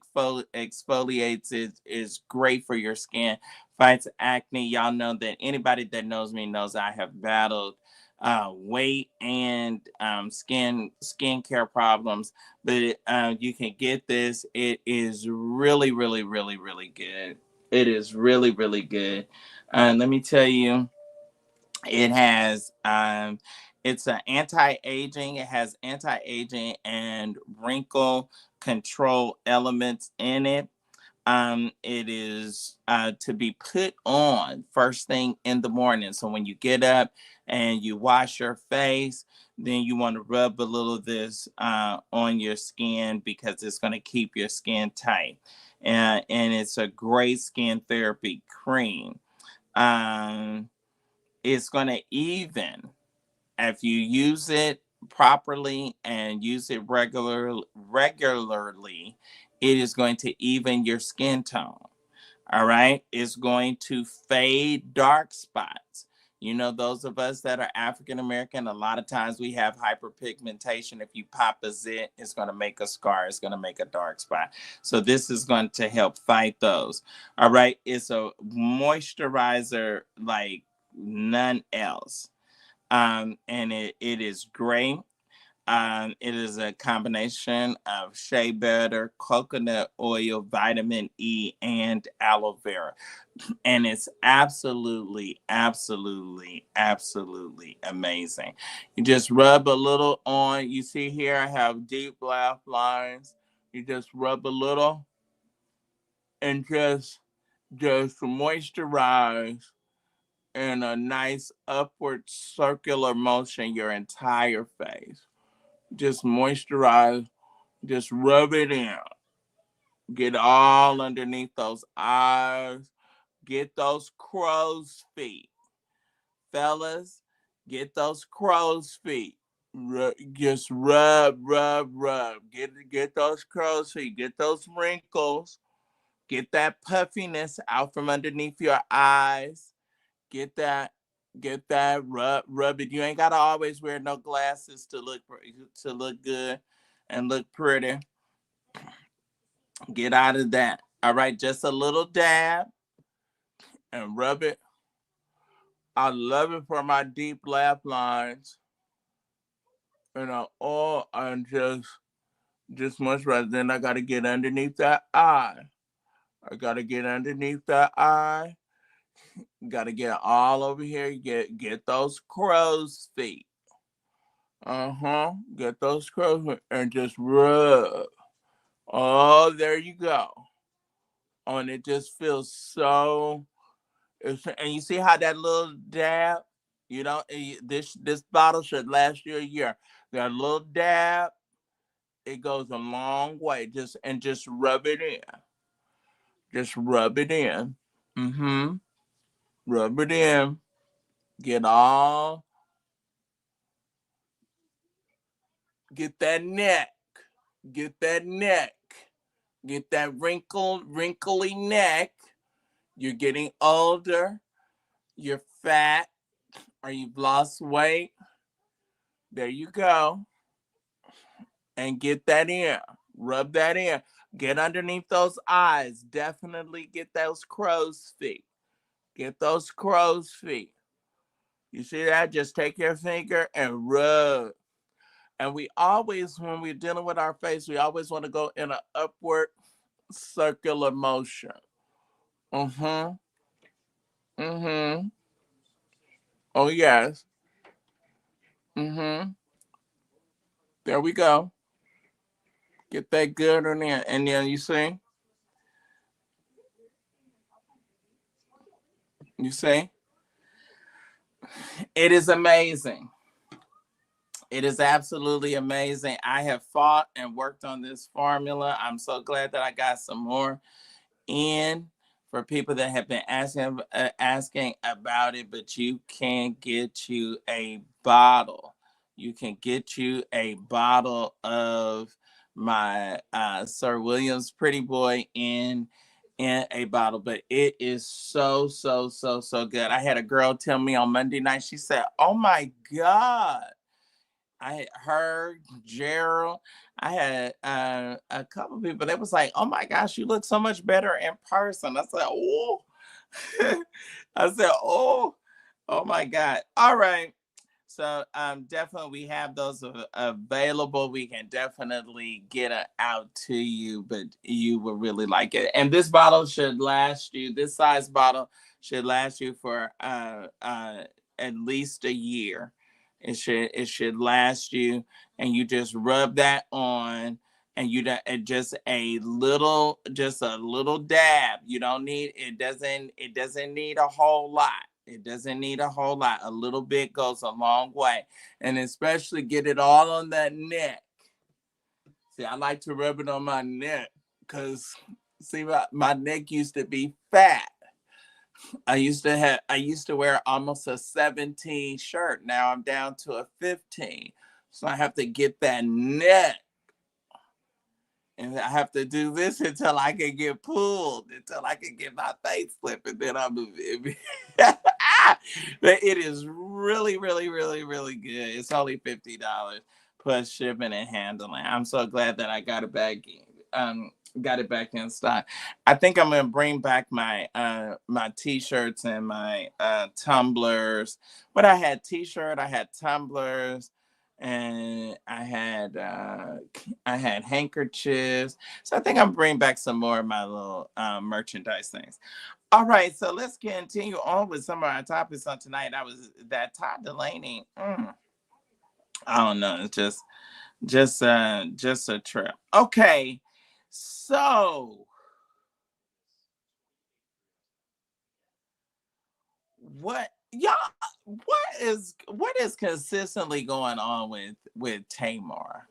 exfoliates. It is great for your skin. Fights acne. Y'all know that anybody that knows me knows I have battled weight and skincare problems. But you can get this. It is really, really, really, really good. It is really, really good. Let me tell you, it has it's an anti-aging. It has anti-aging and wrinkle control elements in it. It is to be put on first thing in the morning. So when you get up and you wash your face, then you want to rub a little of this on your skin because it's going to keep your skin tight. And it's a great skin therapy cream. It's going to even, if you use it properly and use it regularly, it is going to even your skin tone. All right. It's going to fade dark spots. You know, those of us that are African American, a lot of times we have hyperpigmentation. If you pop a zit, it's going to make a scar. It's going to make a dark spot. So this is going to help fight those. All right. It's a moisturizer like none else. And it is great. It is a combination of shea butter, coconut oil, vitamin E, and aloe vera. And it's absolutely, absolutely, absolutely amazing. You just rub a little on. You see here, I have deep laugh lines. You just rub a little and just moisturize in a nice upward circular motion your entire face. Just moisturize, just rub it in. Get all underneath those eyes. Get those crow's feet. Fellas, get those crow's feet. Just rub, rub, rub. Get those crow's feet. Get those wrinkles. Get that puffiness out from underneath your eyes. Get that, rub it. You ain't gotta always wear no glasses to look good and look pretty. Get out of that. All right, just a little dab and rub it. I love it for my deep laugh lines. And and just much rather. Then I gotta get underneath that eye. I gotta get underneath that eye. Gotta get all over here. Get those crow's feet. Get those crow's feet and just rub. Oh, there you go. Oh, and it just feels so. And you see how that little dab, this bottle should last you a year. That little dab, it goes a long way. Just rub it in. Just rub it in. Mm-hmm. Rub it in. Get all. Get that neck. Get that neck. Get that wrinkly neck. You're getting older. You're fat, or you've lost weight. There you go. And get that in. Rub that in. Get underneath those eyes. Definitely get those crow's feet. Get those crow's feet. You see that? Just take your finger and rub. And we always, when we're dealing with our face, we always want to go in an upward circular motion. Mm-hmm. Mm-hmm. Oh, yes. Mm-hmm. There we go. Get that good on there. And then you see, it is amazing. It is absolutely amazing. I have fought and worked on this formula. I'm so glad that I got some more in for people that have been asking about it, but you can get you a bottle. You can get you a bottle of my Sir William's Pretty Boy in a bottle, but it is so good. I had a girl tell me on Monday night, she said, "Oh my God." I heard Gerald. I had a couple people that was like, "Oh my gosh, you look so much better in person." I said, "Oh." I said, oh my God. All right. So definitely we have those available. We can definitely get it out to you, but you will really like it. And this bottle should last you, this size bottle should last you for at least a year. It should last you, and you just rub that on, and just a little dab. You don't need it doesn't need a whole lot. It doesn't need a whole lot. A little bit goes a long way. And especially get it all on that neck. See, I like to rub it on my neck because see my neck used to be fat. I used to wear almost a 17 shirt. Now I'm down to a 15. So I have to get that neck. And I have to do this until I can get pulled, until I can get my face flipped, and then I'm moving. But it is really, really, really, really good. It's only $50 plus shipping and handling. I'm so glad that I got it back in stock. I think I'm gonna bring back my t-shirts and my tumblers. But I had t-shirt, I had tumblers, and I had handkerchiefs. So I think I'm bringing back some more of my little merchandise things. All right, so let's continue on with some of our topics on tonight. I was that Todd Delaney. I don't know. It's just a trip. Okay, so what y'all? What is consistently going on with Tamar?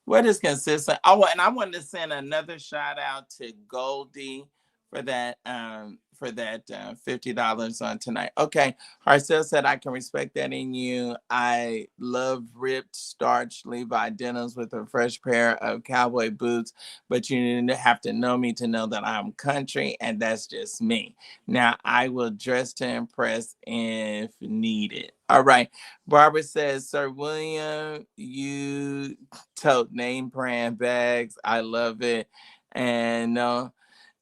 What is consistent? Oh, and I wanted to send another shout out to Goldie for that $50 on tonight. Okay, Harcel said I can respect that in you. I love ripped starched Levi denims with a fresh pair of cowboy boots, but you have to know me to know that I'm country, and that's just me. Now I will dress to impress if needed. All right. Barbara says, Sir William, you tote name brand bags. I love it. And no,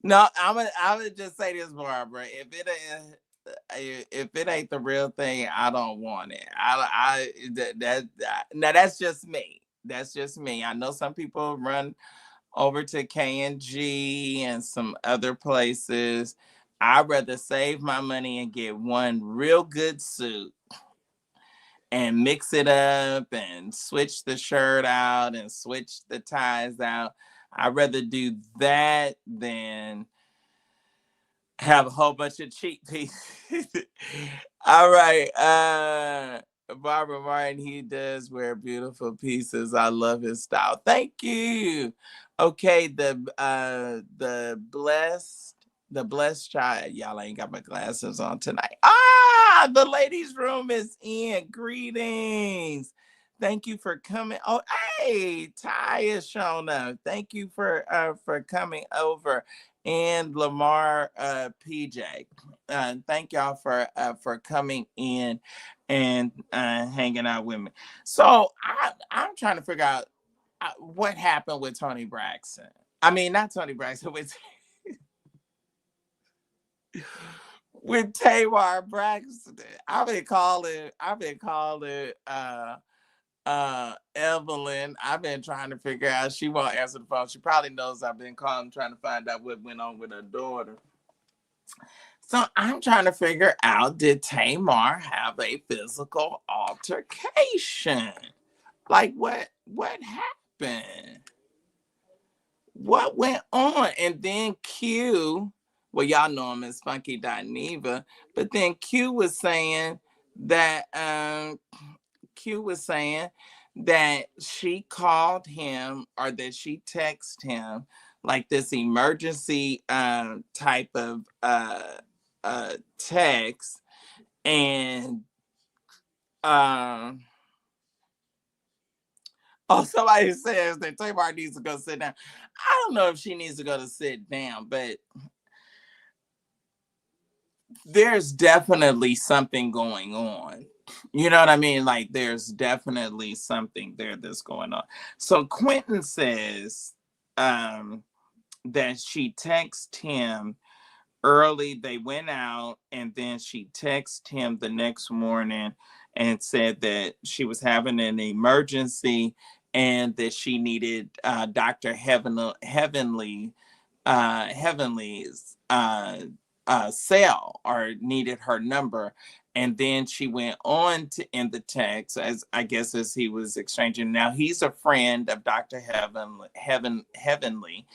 I'm gonna just say this, Barbara. If it ain't the real thing, I don't want it. Now that's just me. That's just me. I know some people run over to K&G and some other places. I'd rather save my money and get one real good suit and mix it up and switch the shirt out and switch the ties out. I'd rather do that than have a whole bunch of cheap pieces. All right. Barbara Martin, he does wear beautiful pieces. I love his style. Thank you. Okay, the blessed child. Y'all ain't got my glasses on tonight. The ladies' room is in. Greetings. Thank you for coming. Oh, hey, Ty is showing up. Thank you for coming over. And Lamar PJ. Thank y'all for coming in and hanging out with me. So I'm trying to figure out what happened with Tony Braxton. I mean, not Tony Braxton, with Tamar Braxton. I've been calling Evelyn. I've been trying to figure out. She won't answer the phone. She probably knows I've been calling, trying to find out what went on with her daughter. So I'm trying to figure out, did Tamar have a physical altercation? Like what happened? What went on? And then Q, well, y'all know him as Funky Neva, but then that Q was saying that she called him or that she texted him like this emergency type of text. And um oh, somebody says that Tamar needs to go sit down. I don't know if she needs to go to sit down, but there's definitely something going on. You know what I mean? Like there's definitely something there that's going on. So Quentin says that she texted him early. They went out, and then she texted him the next morning and said that she was having an emergency and that she needed Dr. Heavenly's cell, or needed her number. And then she went on to in the text, as I guess as he was exchanging. Now he's a friend of Dr. Heavenly,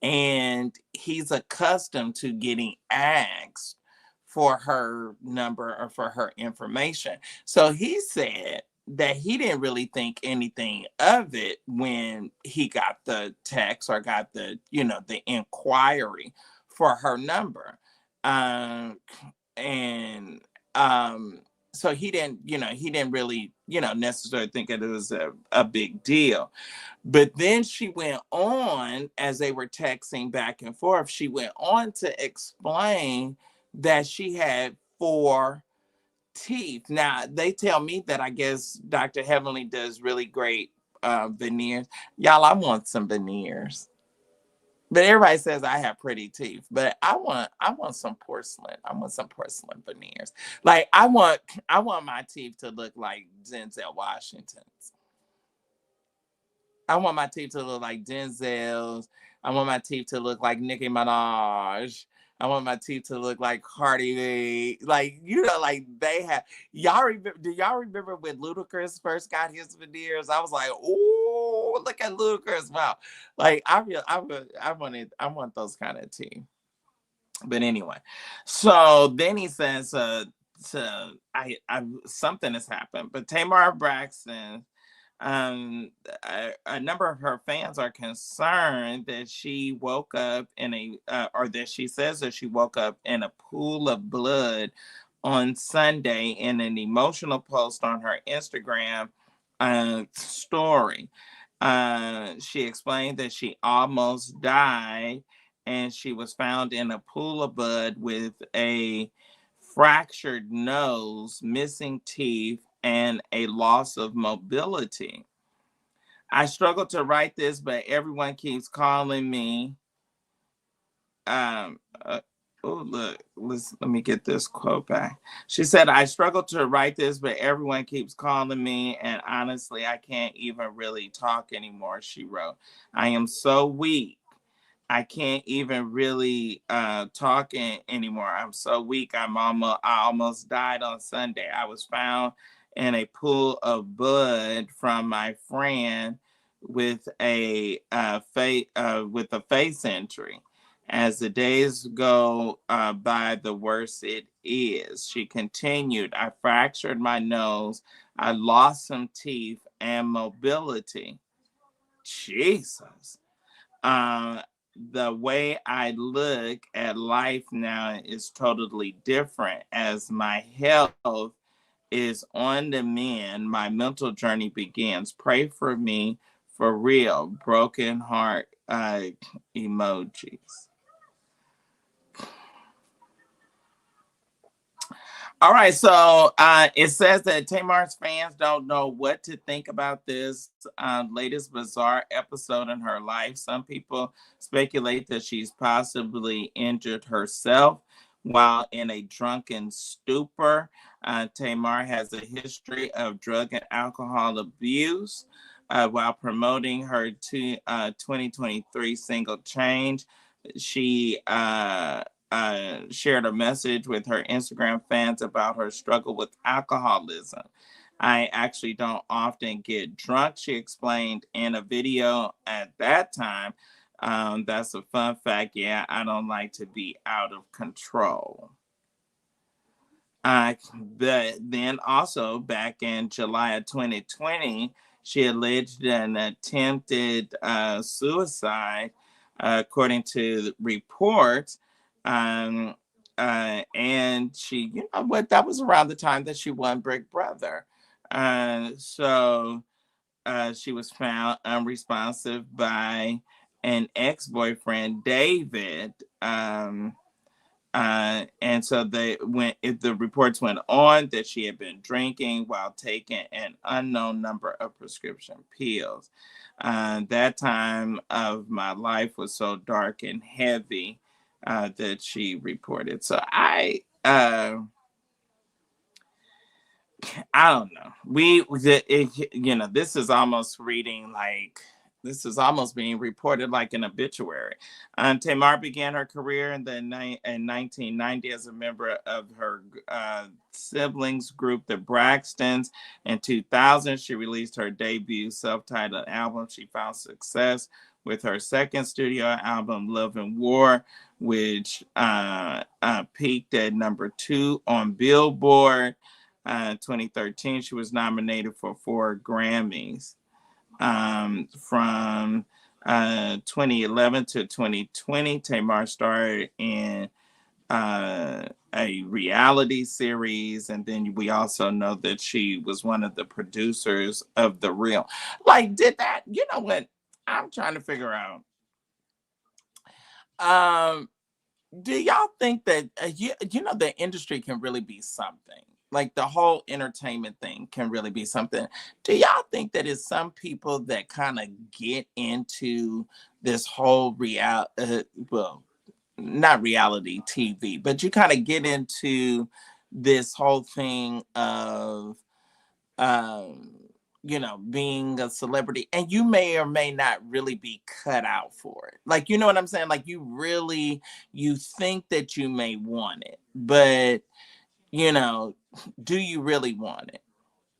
and he's accustomed to getting asked for her number or for her information. So he said that he didn't really think anything of it when he got the text or got the, the inquiry for her number. Um, and so he didn't really, necessarily think it was a big deal. But then she went on, as they were texting back and forth, she went on to explain that she had 4 teeth. Now, they tell me that I guess Dr. Heavenly does really great veneers. Y'all, I want some veneers. But everybody says I have pretty teeth. But I want some porcelain. I want some porcelain veneers. Like I want my teeth to look like Denzel Washington's. I want my teeth to look like Denzel's. I want my teeth to look like Nicki Minaj. I want my teeth to look like Cardi B. Like, like they have. Do y'all remember when Ludacris first got his veneers? I was like, oh, look at Ludacris. Wow. Like, I want those kind of teeth. But anyway, so then he says, something has happened. But Tamar Braxton, a number of her fans are concerned that she woke up or that she says that she woke up in a pool of blood on Sunday in an emotional post on her Instagram story. She explained that she almost died, and she was found in a pool of blood with a fractured nose, missing teeth, and a loss of mobility. I struggle to write this, but everyone keeps calling me. Um, oh, look, let me get this quote back. She said, I struggle to write this, but everyone keeps calling me, and honestly, I can't even really talk anymore, she wrote. I am so weak. I can't even really talk anymore. I'm so weak. I almost died on Sunday. I was found in a pool of blood from my friend with with a face injury. As the days go by, the worse it is. She continued. I fractured my nose. I lost some teeth and mobility. Jesus. Uh, the way I look at life now is totally different, as my health is on the mend. My mental journey begins. Pray for me, for real. Broken heart emojis. All right, so it says that Tamar's fans don't know what to think about this latest bizarre episode in her life. Some people speculate that she's possibly injured herself while in a drunken stupor. Tamar has a history of drug and alcohol abuse. While promoting her 2023 single Change, she shared a message with her Instagram fans about her struggle with alcoholism. I actually don't often get drunk, she explained in a video at that time. That's a fun fact. Yeah, I don't like to be out of control. But then also back in July of 2020, she alleged an attempted suicide according to reports. Um, and she, you know what, that was around the time that she won Big Brother. So she was found unresponsive by an ex-boyfriend, David. And so the reports went on that she had been drinking while taking an unknown number of prescription pills. That time of my life was so dark and heavy, that she reported. So I don't know. This is almost reading like this is almost being reported like an obituary. Tamar began her career in 1990 as a member of her siblings group, the Braxtons. In 2000, she released her debut self-titled album. She found success with her second studio album, Love and War, which peaked at number 2 on Billboard. 2013, she was nominated for 4 Grammys. From 2011 to 2020, Tamar starred in a reality series, and then we also know that she was one of the producers of The Real. Like, did that? You know what? I'm trying to figure out. Do y'all think that the industry can really be something? Like the whole entertainment thing can really be something. Do y'all think that it's some people that kind of get into this whole well, not reality TV, but you kind of get into this whole thing of um being a celebrity, and you may or may not really be cut out for it. Like, you know what I'm saying? Like, you think that you may want it, but you know, do you really want it?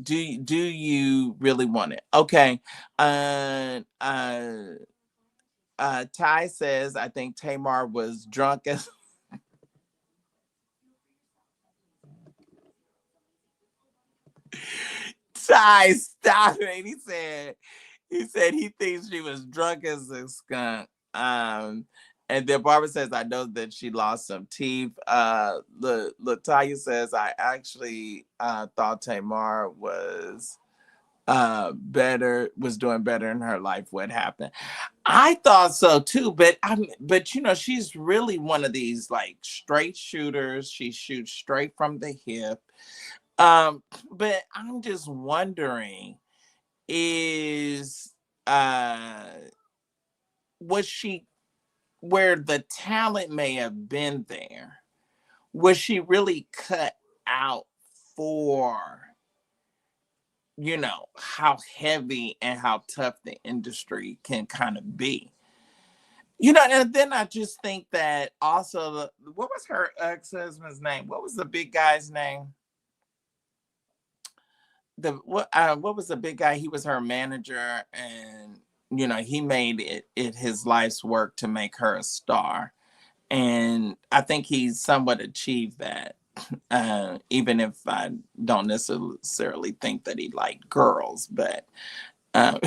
Do you really want it? Okay. Ty says, I think Tamar was drunk as Ty, stop it. He said he thinks she was drunk as a skunk. And then Barbara says, I know that she lost some teeth. Latanya says, I actually thought Tamar was doing better in her life. What happened? I thought so too, but she's really one of these like straight shooters. She shoots straight from the hip. But I'm just wondering, is was she, where the talent may have been there, was she really cut out for how heavy and how tough the industry can kind of be? And then I just think that also, what was her ex-husband's name? What was the big guy's name? What was the big guy? He was her manager, and he made it his life's work to make her a star, and I think he somewhat achieved that. Even if I don't necessarily think that he liked girls, but um,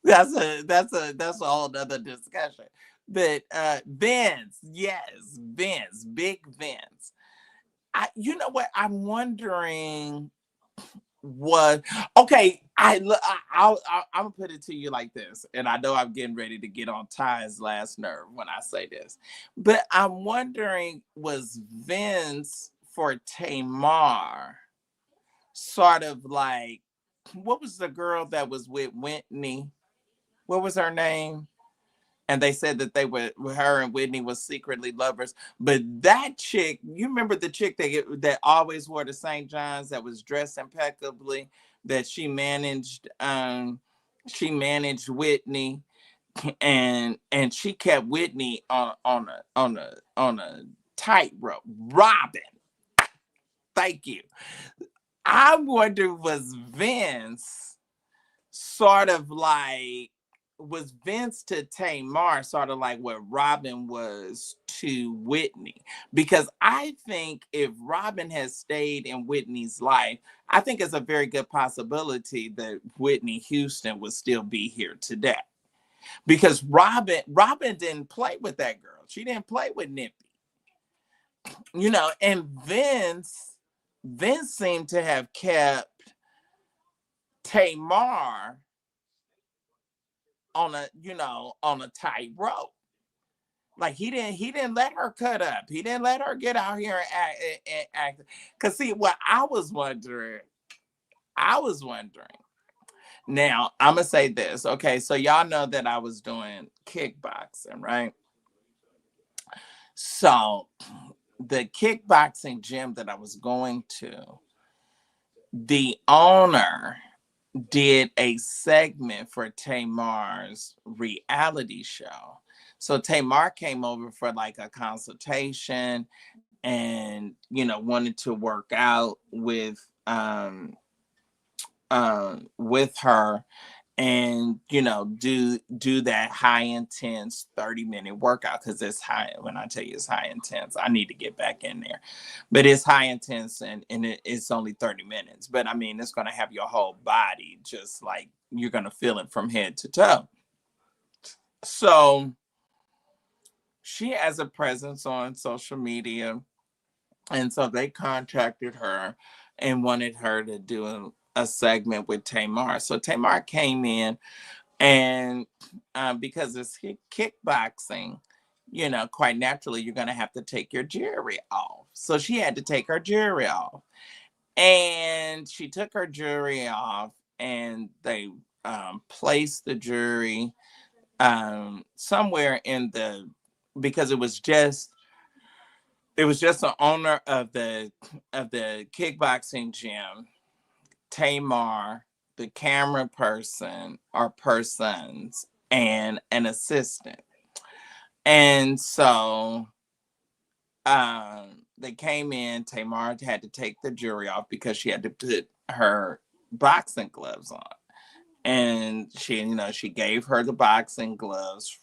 that's a whole other discussion. But Vince, yes, Vince, big Vince. You know what? I'm wondering what. Okay, I'm gonna put it to you like this, and I know I'm getting ready to get on Ty's last nerve when I say this, but I'm wondering, was Vince for Tamar sort of like, what was the girl that was with Whitney? What was her name? And they said that her and Whitney was secretly lovers. But that chick, you remember the chick that always wore the St. John's, that was dressed impeccably, that she managed Whitney, and she kept Whitney on a tightrope. Robin, thank you. I wonder, was Vince to Tamar sort of like what Robin was to Whitney? Because I think if Robin has stayed in Whitney's life, I think it's a very good possibility that Whitney Houston would still be here today. because Robin didn't play with that girl. She didn't play with Nippy, and Vince seemed to have kept Tamar on a tight rope. Like he didn't let her cut up. He didn't let her get out here and act. Cause see, what I was wondering. Now I'm gonna say this. Okay, so y'all know that I was doing kickboxing, right? So the kickboxing gym that I was going to, the owner did a segment for Tamar's reality show. So Tamar came over for like a consultation and wanted to work out with her and do that high intense 30-minute workout, because it's high. When I tell you it's high intense, I need to get back in there, but it's high intense and it's only 30 minutes, but I mean it's going to have your whole body, just like you're going to feel it from head to toe. So she has a presence on social media, and so they contacted her and wanted her to do a segment with Tamar. So Tamar came in, and because it's kickboxing, quite naturally, you're going to have to take your jewelry off. So she had to take her jewelry off. And she took her jewelry off, and they placed the jewelry somewhere because it was just the owner of the kickboxing gym, Tamar, the camera person or persons, and an assistant. And so they came in. Tamar had to take the jewelry off because she had to put her boxing gloves on. And she gave her the boxing gloves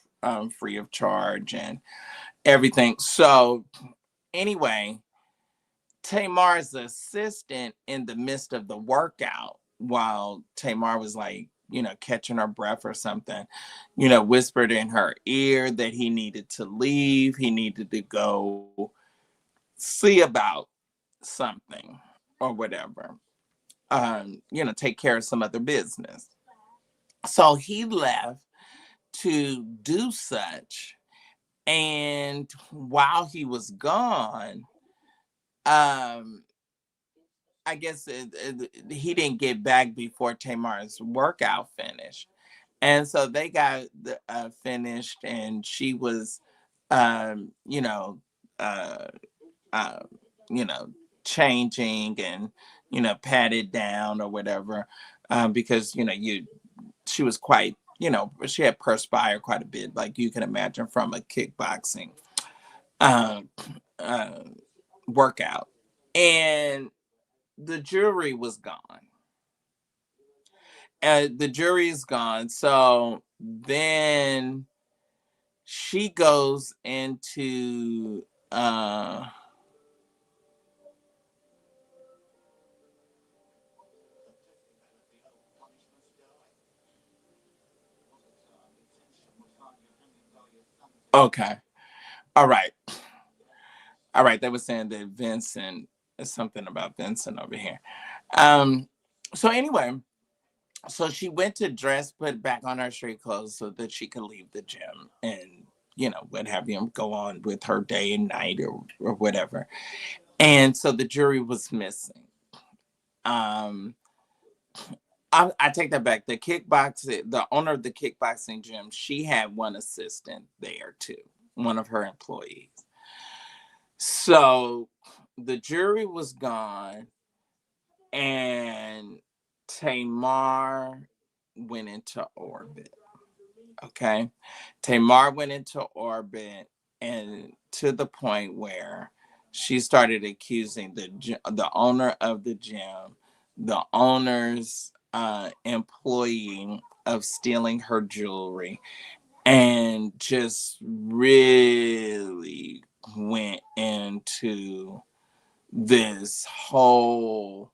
free of charge and everything. So anyway, Tamar's assistant, in the midst of the workout, while Tamar was like, catching her breath or something, whispered in her ear that he needed to leave. He needed to go see about something or whatever, take care of some other business. So he left to do such. And while he was gone, I guess he didn't get back before Tamar's workout finished. And so they got finished, and she was, you know, uh, uh, you know, changing and, patted down or whatever, because, she was quite, she had perspired quite a bit, like you can imagine from a kickboxing uh, uh, workout. And the jury was gone. The jury is gone. So then she goes into okay. All right. All right. They were saying that Vincent, something about Vincent over here. Um, so anyway, so she went to dress, put back on her street clothes so that she could leave the gym and, what have you, go on with her day and night or whatever. And so the jury was missing. Um, I take that back. The owner of the kickboxing gym, she had one assistant there too, one of her employees. So the jury was gone, and Tamar went into orbit. Okay. Tamar went into orbit, and to the point where she started accusing the owner of the gym, the owner's employee, of stealing her jewelry, and just really went into this whole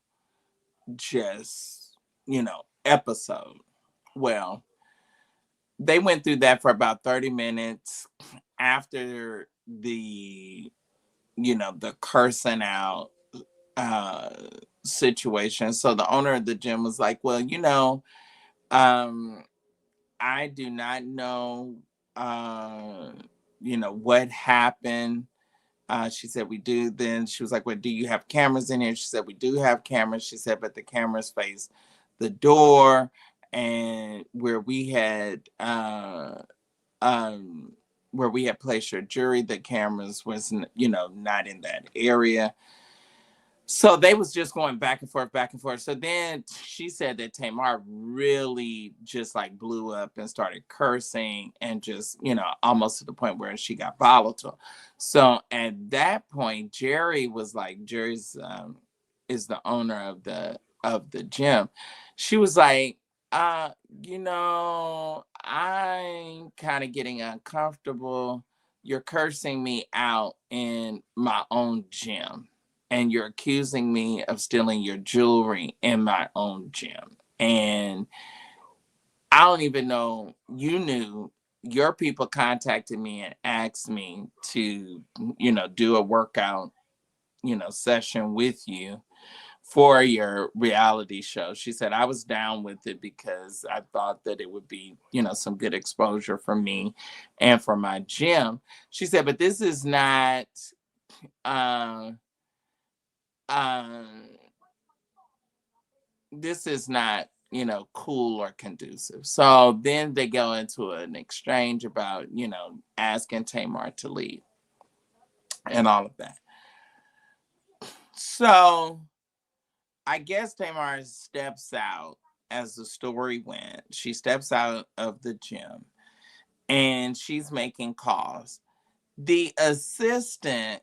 just episode. Well, they went through that for about 30 minutes after the, the cursing out uh situation. So the owner of the gym was like, well, um I do not know uh what happened. She said, we do. Then she was like, well, do you have cameras in here? She said, we do have cameras. She said, but the cameras face the door, and um where we had placed your jury, the cameras was not in that area. So they was just going back and forth, back and forth. So then she said that Tamar really just like blew up and started cursing, and just, almost to the point where she got volatile. So at that point, Jerry's is the owner of the gym. She was like, uh, I'm kind of getting uncomfortable. You're cursing me out in my own gym, and you're accusing me of stealing your jewelry in my own gym. And I don't even know, you knew your people contacted me and asked me to, do a workout, session with you for your reality show. She said I was down with it because I thought that it would be, some good exposure for me and for my gym. She said, but uh, um, this is not, cool or conducive. So then they go into an exchange about, asking Tamar to leave and all of that. So I guess Tamar steps out as the story went. She steps out of the gym and she's making calls. The assistant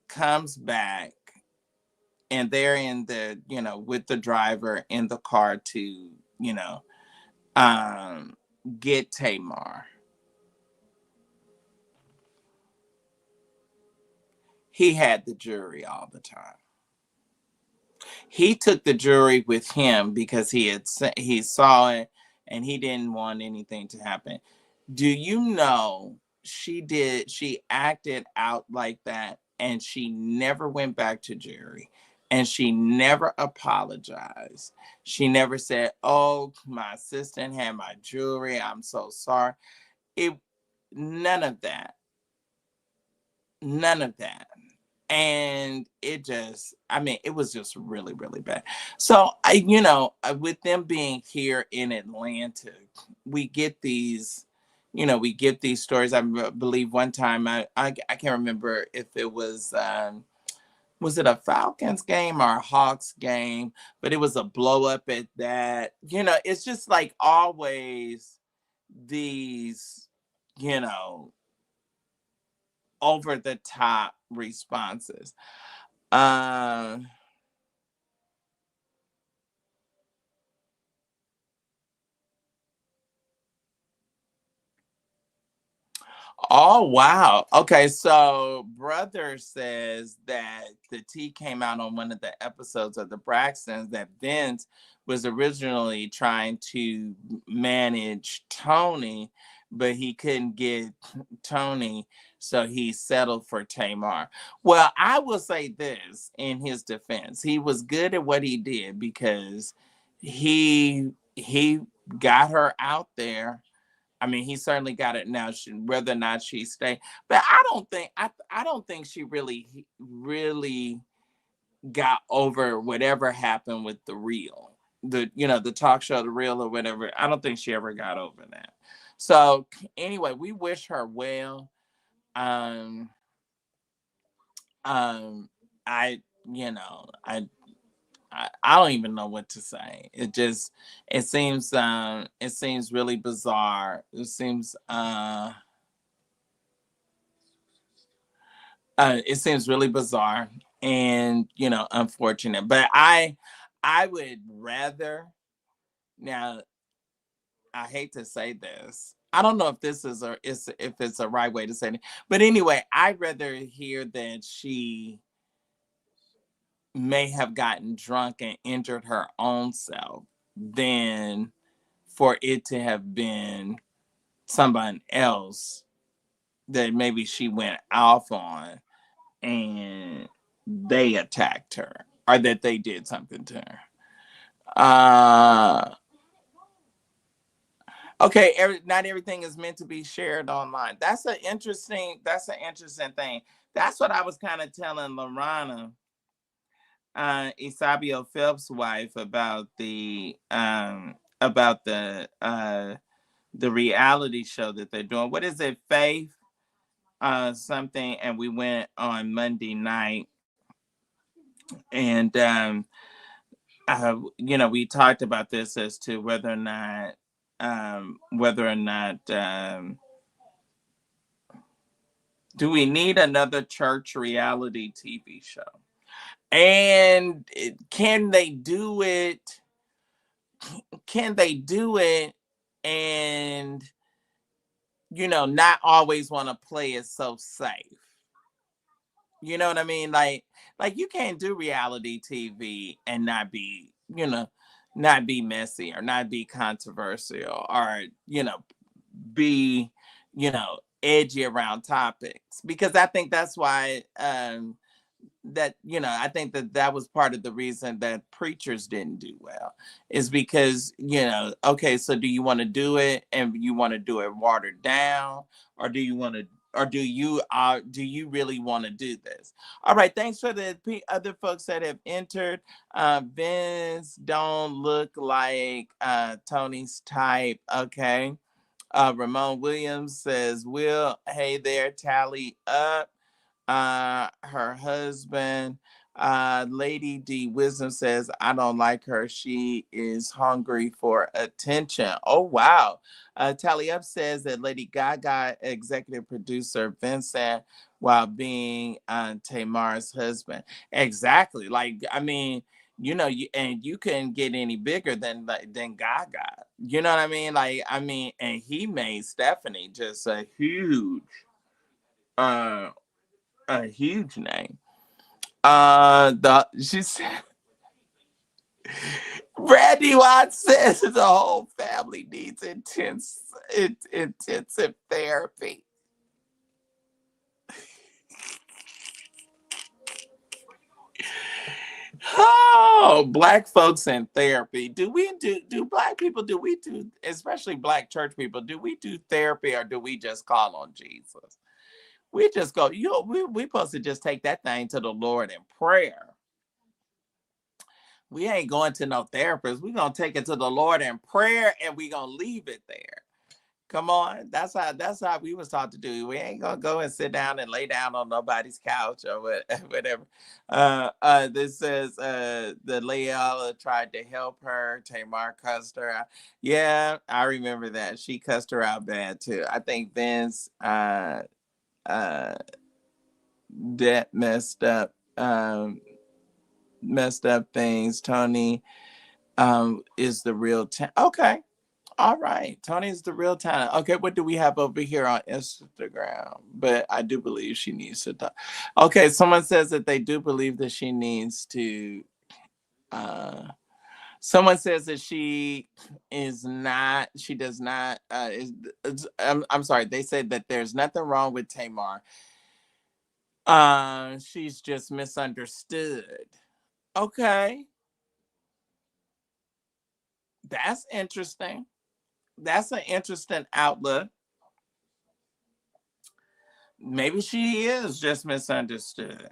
comes back, and they're in the, with the driver in the car to, um, get Tamar. He had the jury all the time. He took the jury with him because he saw it, and he didn't want anything to happen. Do you know, she acted out like that, and she never went back to jury, and she never apologized. She never said, "Oh, my assistant had my jewelry. I'm so sorry." It None of that. None of that. And it was just really, really bad. So with them being here in Atlanta, we get these, stories. Believe one time, I can't remember if it was it a Falcons game or a Hawks game, but it was a blow up at that. It's just like always these, you know, over the top responses. Uh, oh wow. Okay, so brother says that the tea came out on one of the episodes of the Braxtons that Vince was originally trying to manage Tony, but he couldn't get Tony, so he settled for Tamar. Well, I will say this in his defense. He was good at what he did because he got her out there. I mean, he certainly got it now. Whether or not she stay, but I don't think she really got over whatever happened with the real, the talk show, the real or whatever. I don't think she ever got over that. So anyway, we wish her well. Um, um, I you know I don't even know what to say. It seems really bizarre. It seems really bizarre and unfortunate. But I would rather, now I hate to say this. I don't know if this is if it's a right way to say it. But anyway, I'd rather hear that she may have gotten drunk and injured her own self than for it to have been someone else that maybe she went off on and they attacked her or that they did something to her. Okay, not everything is meant to be shared online. That's an interesting thing. That's what I was kind of telling Lorana, Isabel Phelps' wife, about the reality show that they're doing. What is it, Faith? Something, and we went on Monday night, and we talked about this as to whether or not do we need another church reality TV show, and can they do it? Can they do it? And not always want to play it so safe. You know what I mean? Like you can't do reality TV and not be messy or not be controversial or be edgy around topics, because I think that's why I think that was part of the reason that preachers didn't do well, is because okay, so do you want to do it and you want to do it watered down, or do you want to or do you really want to do this? All right, thanks for the other folks that have entered. Vince don't look like Tony's type. Okay. Ramon Williams says, Will, hey there, tally up. Her husband, Lady D Wisdom says, I don't like her. She is hungry for attention. Oh, wow. Tally Up says that Lady Gaga executive producer Vincent while being Tamar's husband. Exactly. Like, I mean, you couldn't get any bigger than Gaga. You know what I mean? Like, I mean, and he made Stephanie just uh a huge name. She said, Brandy Watts says the whole family needs intensive therapy. Oh, black folks in therapy. Do black people, do we do, especially black church people, do we do therapy or do we just call on Jesus? We just go, we supposed to just take that thing to the Lord in prayer. We ain't going to no therapist. We're gonna take it to the Lord in prayer and we gonna leave it there. Come on. That's how we was taught to do. We ain't gonna go and sit down and lay down on nobody's couch or whatever. This says the Leala tried to help her. Tamar cussed her out. Yeah, I remember that. She cussed her out bad too. I think Vince uh that messed up things. Tony is the real okay. All right. Tony is the real talent. Okay, what do we have over here on Instagram? But I do believe she needs to talk. Okay, someone says that they do believe that she needs to someone says that she does not I'm sorry, they said that there's nothing wrong with Tamar. She's just misunderstood. Okay. That's interesting. That's an interesting outlook. Maybe she is just misunderstood.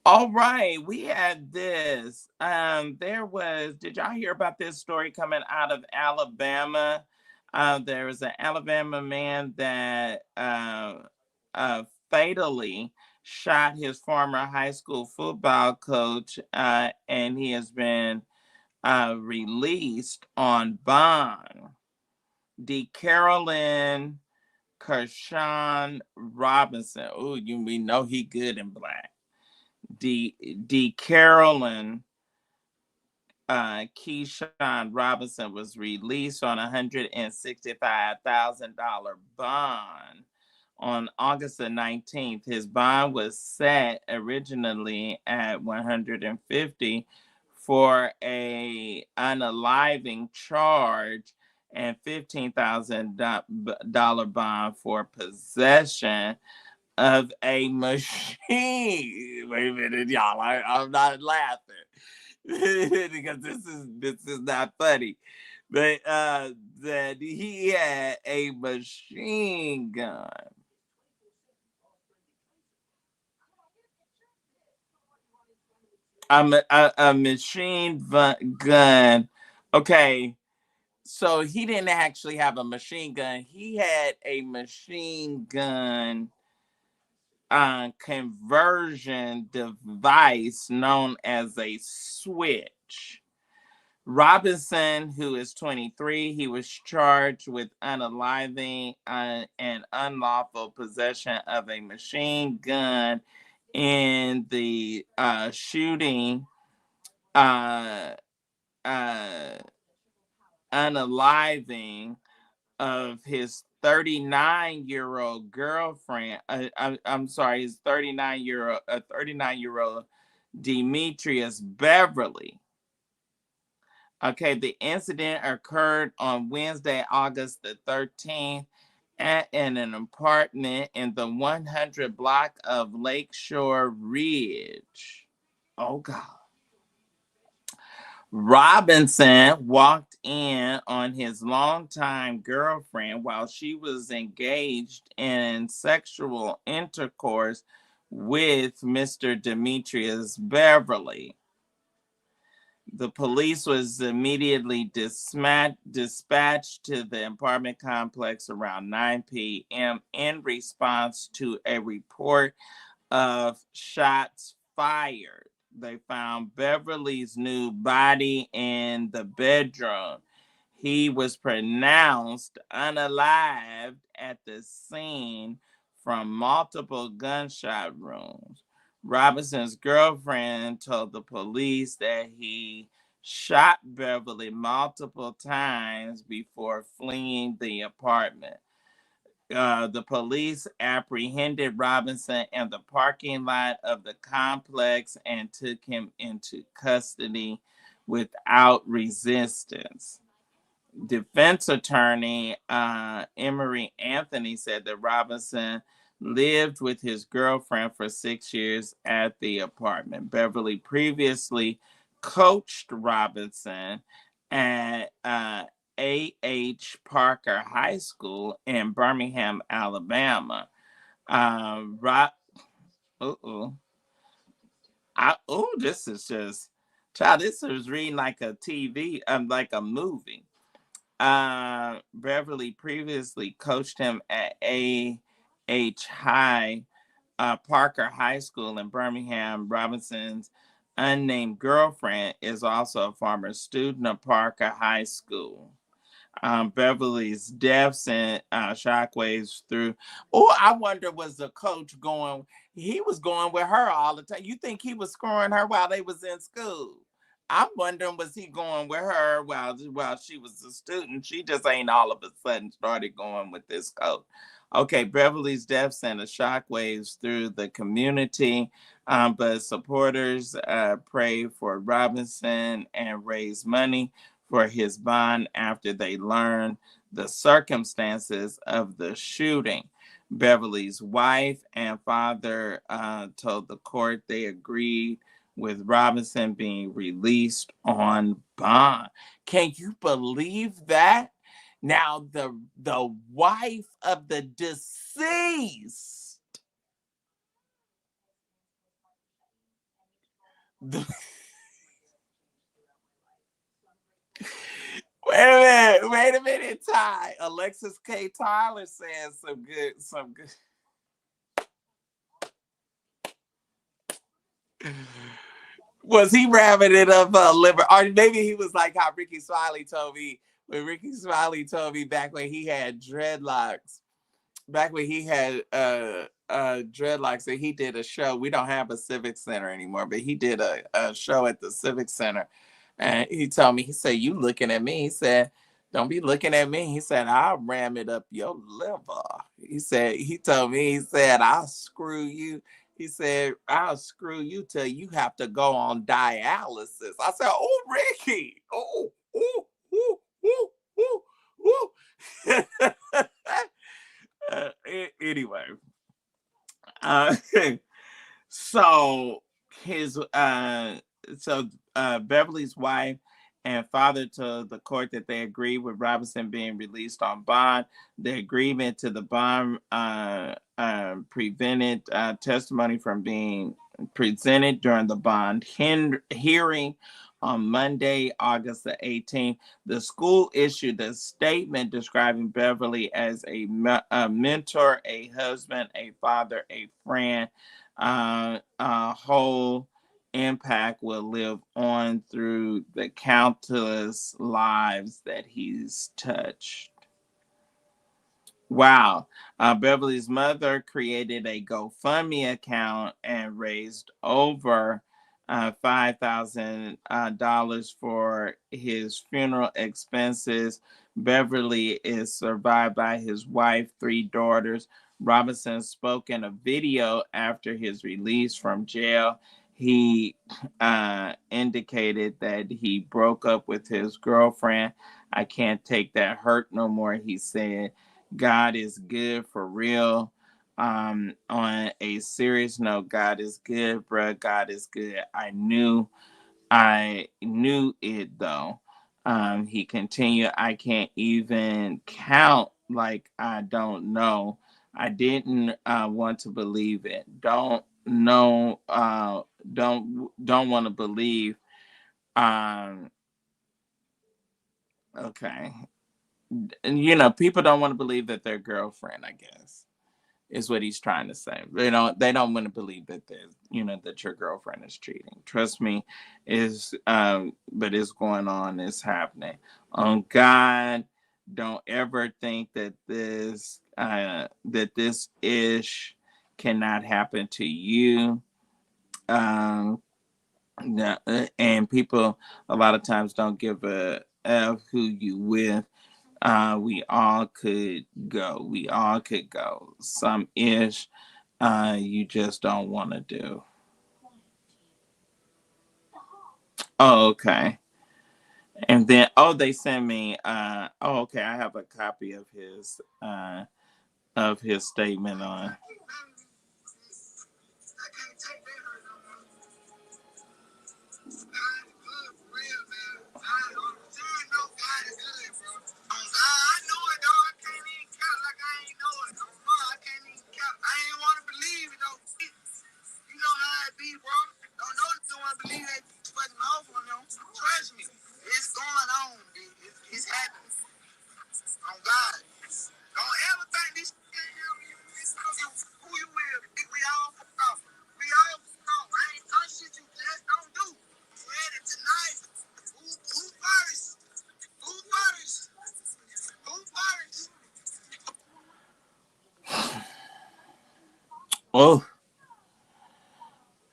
All right, we had this. Did y'all hear about this story coming out of Alabama? There was an Alabama man that fatally shot his former high school football coach, and he has been released on bond. D. Carolyn Kershawn Robinson. Oh, we know he good in black. D. Carolyn Keyshawn Robinson was released on $165,000 bond on August the 19th. His bond was set originally at 150, for a unaliving charge and $15,000 bond for possession of a machine. Wait a minute, y'all. I'm not laughing because this is not funny. But that he had a machine gun. A machine gun. Okay, so he didn't actually have a machine gun. He had a machine gun conversion device known as a switch. Robinson, who is 23, he was charged with unaliving and unlawful possession of a machine gun in the shooting, uh, uh, unaliving of his 39-year-old girlfriend. I'm sorry, his 39-year-old Demetrius Beverly. Okay, the incident occurred on Wednesday, August the 13th, in an apartment in the 100 block of Lakeshore Ridge. Oh, God. Robinson walked in on his longtime girlfriend while she was engaged in sexual intercourse with Mr. Demetrius Beverly. The police was immediately dispatched to the apartment complex around 9 p.m. in response to a report of shots fired. They found Beverly's new body in the bedroom. He was pronounced unalived at the scene from multiple gunshot wounds. Robinson's girlfriend told the police that he shot Beverly multiple times before fleeing the apartment. The police apprehended Robinson in the parking lot of the complex and took him into custody without resistance. Defense attorney Emery Anthony said that Robinson lived with his girlfriend for 6 years at the apartment. Beverly previously coached Robinson at A.H. Parker High School in Birmingham, Alabama. Uh-oh. This is just, child, this is reading like a TV, like a movie. Beverly previously coached him at A.H. Parker High School in Birmingham. Robinson's unnamed girlfriend is also a former student of Parker High School. Beverly's death sent shockwaves through. Oh, I wonder, was the coach going? He was going with her all the time. You think he was screwing her while they was in school? I'm wondering, was he going with her while she was a student? She just ain't all of a sudden started going with this coach. Okay, Beverly's death sent a shockwaves through the community, but supporters prayed for Robinson and raised money for his bond after they learned the circumstances of the shooting. Beverly's wife and father told the court they agreed with Robinson being released on bond. Can you believe that? Now, the wife of the deceased, the, wait a minute, Ty. Alexis K. Tyler says some good. Was he wrapping it up liver? Or maybe he was like how Ricky Smiley told me, when Ricky Smiley told me back when he had dreadlocks, back when he had dreadlocks, and he did a show. We don't have a civic center anymore, but he did a show at the civic center. And he told me, he said, "You looking at me?" He said, "Don't be looking at me." He said, "I'll ram it up your liver." He said, he told me, he said, "I'll screw you He said, I'll screw you till you have to go on dialysis. I said, oh, Ricky. Oh, ooh, ooh, ooh, ooh, ooh. Anyway, uh, so his Beverly's wife and father told the court that they agreed with Robinson being released on bond. The agreement to the bond prevented testimony from being presented during the bond hearing on Monday, August the 18th. The school issued a statement describing Beverly as a mentor, a husband, a father, a friend. Whole impact will live on through the countless lives that he's touched. Wow. Beverly's mother created a GoFundMe account and raised over $5,000 for his funeral expenses. Beverly is survived by his wife, 3 daughters. Robinson spoke in a video after his release from jail. He indicated that he broke up with his girlfriend. I can't take that hurt no more, he said. God is good for real. On a serious note, God is good, bruh. God is good. I knew it though. He continued, I can't even count like I don't know. I didn't want to believe it. Don't know, don't want to believe. Um, okay. People don't want to believe that their girlfriend, I guess, is what he's trying to say. They don't want to believe that that your girlfriend is cheating. Trust me, but it's going on, it's happening. On God, don't ever think that this ish cannot happen to you. Um, and people a lot of times don't give a F who you with. We all could go. We all could go. Some ish you just don't want to do. Oh, okay. And then they sent me okay, I have a copy of his statement on.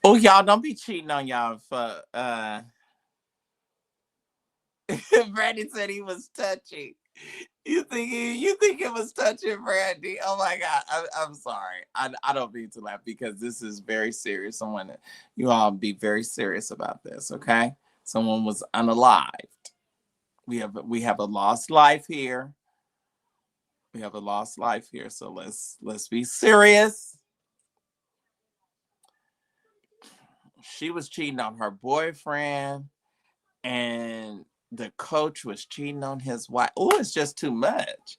Oh, y'all don't be cheating on y'all for Brandy said he was touching. You think it was touching, Brandy? Oh my God, I'm sorry. I don't mean to laugh because this is very serious. I want you all be very serious about this, okay? Someone was unalived. We have a lost life here. We have a lost life here. So let's be serious. She was cheating on her boyfriend, and the coach was cheating on his wife. Oh, it's just too much.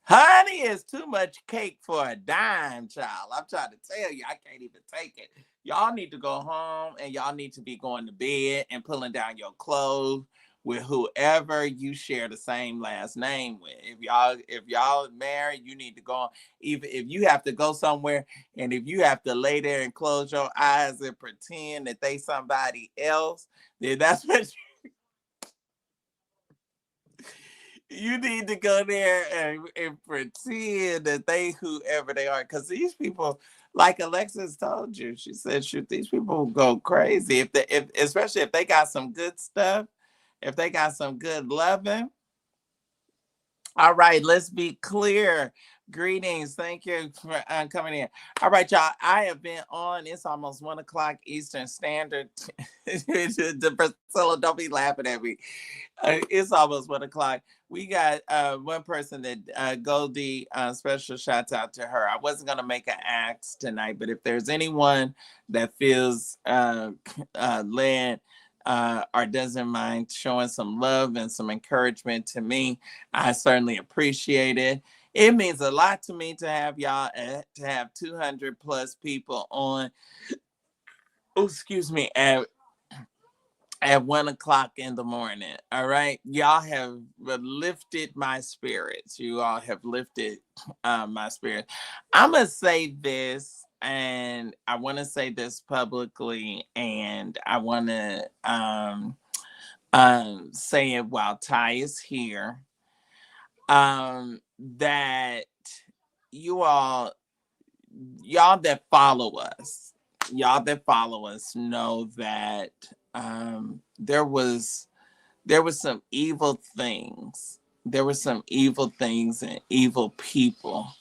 Honey, is too much cake for a dime, child. I'm trying to tell you, I can't even take it. Y'all need to go home and y'all need to be going to bed and pulling down your clothes with whoever you share the same last name with. If y'all married, you need to go on. Even if you have to go somewhere and if you have to lay there and close your eyes and pretend that they somebody else, then that's what you need to go there and pretend that they whoever they are. Because these people, like Alexis told you, she said, shoot, these people go crazy. If especially if they got some good stuff, if they got some good loving. All right, let's be clear. Greetings. Thank you for coming in. All right, y'all. I have been on. It's almost 1 o'clock Eastern Standard. Priscilla, don't be laughing at me. It's almost 1 o'clock. We got one person that Goldie, special shouts out to her. I wasn't going to make an axe tonight, but if there's anyone that feels led or doesn't mind showing some love and some encouragement to me, I certainly appreciate it. It means a lot to me to have y'all, to have 200 plus people on, oh, excuse me, at 1 o'clock in the morning. All right. Y'all have lifted my spirits. You all have lifted my spirit. I'm going to say this, and I want to say this publicly, and I want to say it while Ty is here, that you all, y'all that follow us, know that there was some evil things. There were some evil things and evil people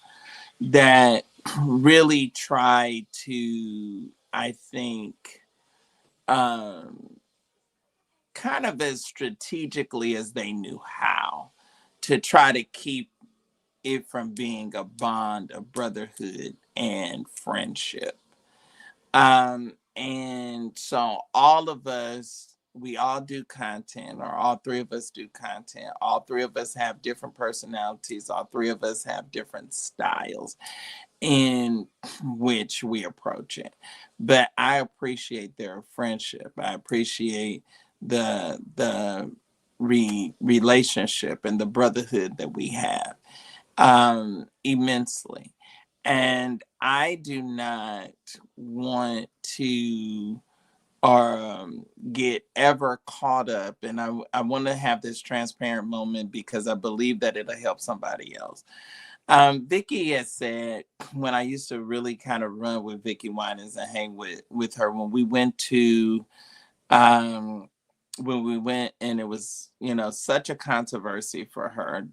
that really tried to, I think, kind of as strategically as they knew how, to try to keep it from being a bond of brotherhood and friendship. And so all of us, we all do content, or all three of us do content. All three of us have different personalities. All three of us have different styles in which we approach it. But I appreciate their friendship. I appreciate the relationship and the brotherhood that we have immensely. And I do not want to get ever caught up. And I want to have this transparent moment because I believe that it'll help somebody else. Vicky has said, when I used to really kind of run with Vicky Winans and hang with her, when we went to and it was, such a controversy for her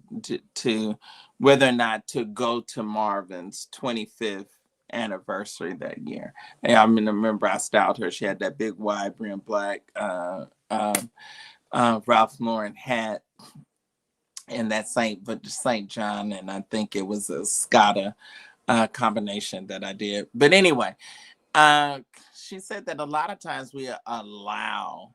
to whether or not to go to Marvin's 25th anniversary that year. And I remember I styled her. She had that big wide brim black Ralph Lauren hat and that St. John, and I think it was a Scotta combination that I did. But anyway, she said that a lot of times we allow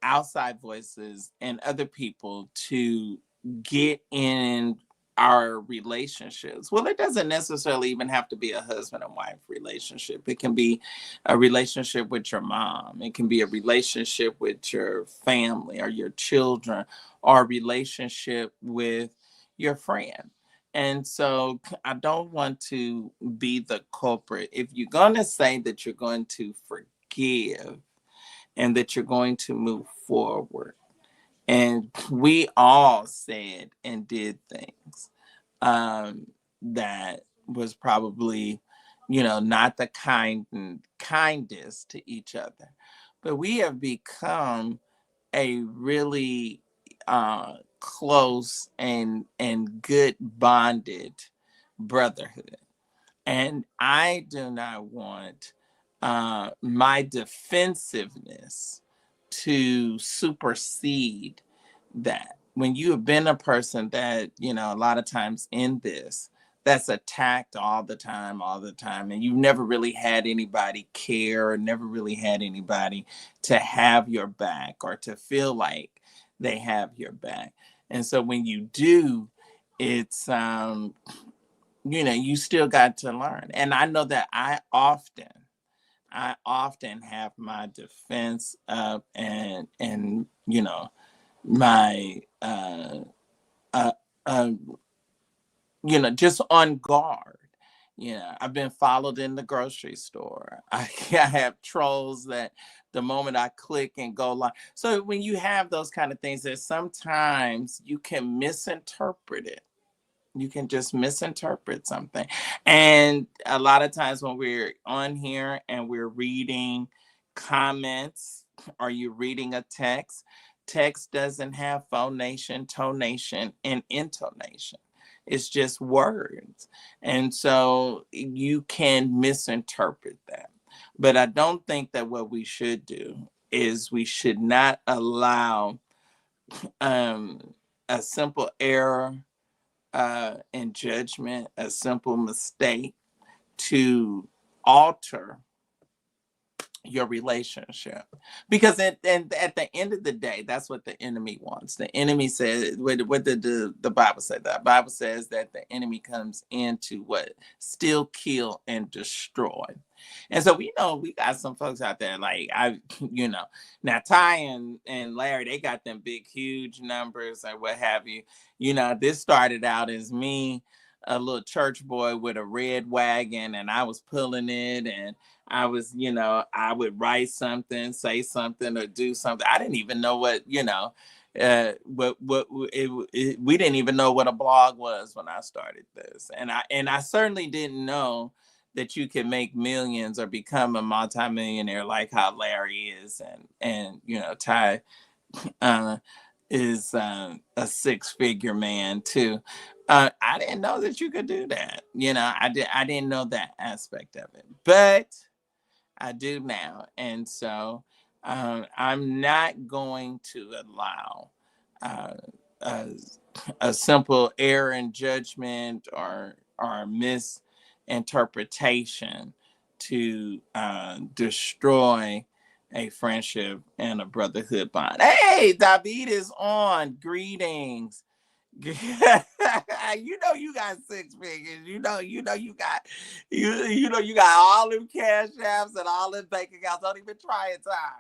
outside voices and other people to get in our relationships. Well, it doesn't necessarily even have to be a husband and wife relationship. It can be a relationship with your mom. It can be a relationship with your family or your children, or a relationship with your friend. And so I don't want to be the culprit. If you're going to say that you're going to forgive and that you're going to move forward, and we all said and did things that was probably, not the kindest to each other. But we have become a really close and good bonded brotherhood. And I do not want my defensiveness to supersede that. When you have been a person that, a lot of times in this, that's attacked all the time, and you've never really had anybody care, or never really had anybody to have your back or to feel like they have your back. And so when you do, it's, you still got to learn. And I know that I often have my defense up, and my uh, uh, just on guard. I've been followed in the grocery store. I have trolls that the moment I click and go live. So when you have those kind of things, that sometimes you can misinterpret it. You can just misinterpret something. And a lot of times when we're on here and we're reading comments, or you're reading a text doesn't have phonation, tonation, and intonation. It's just words. And so you can misinterpret that. But I don't think that what we should do is we should not allow um, a simple error in judgment, a simple mistake to alter your relationship, because at the end of the day, that's what the enemy wants. The enemy says, what did the Bible say? The Bible says that the enemy comes in to what? Steal, kill, and destroy. And so we know we got some folks out there like now Ty and Larry, they got them big huge numbers or what have you. This started out as me, a little church boy with a red wagon, and I was pulling it, and I was, I would write something, say something, or do something. I didn't even know we didn't even know what a blog was when I started this, and I certainly didn't know that you could make millions or become a multimillionaire like how Larry is, and Ty is a six-figure man too. I didn't know that you could do that. I didn't know that aspect of it, but I do now. And so I'm not going to allow uh, a, a simple error in judgment or misinterpretation to destroy a friendship and a brotherhood bond. Hey, David is on. Greetings. You got six figures. You got all them cash apps and all them bank accounts. Don't even try it, Ty.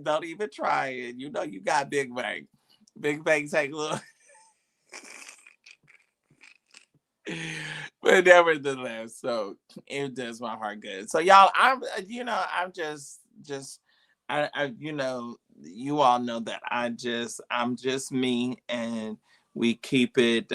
Don't even try it. You got big bank. Big bank take a little. But nevertheless, so it does my heart good. So y'all, I'm just you all know that I'm just me, and we keep it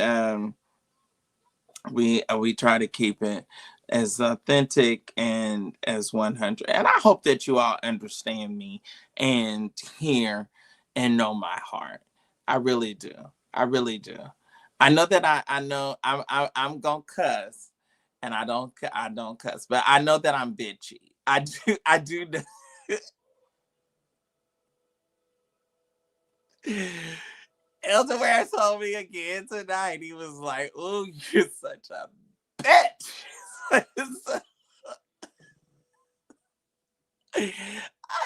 we try to keep it as authentic and as 100. And I hope that you all understand me and hear and know my heart. I really do. I really do. I know that I know I'm gonna cuss, and I don't cuss, but I know that I'm bitchy. I do Elder Ware told me again tonight. He was like, "Oh, you're such a bitch."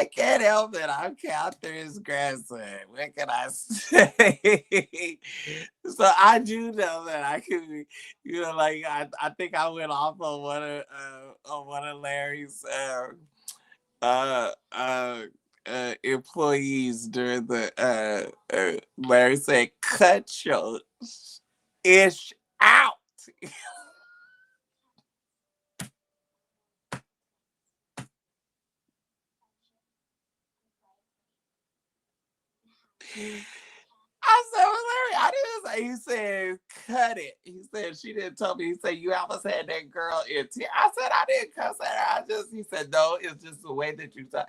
I can't help it. I'm Catherine's grandson. What can I say? So I do know that I can be, like I think I went off on one of Larry's uh, uh, employees during the Larry said, "Cut your ish out." I said, "Well, Larry, I didn't say." He said, "Cut it." He said, "She didn't tell me." He said, "You almost had that girl in tears." I said, "I didn't cuss at her. He said, "No, it's just the way that you talk."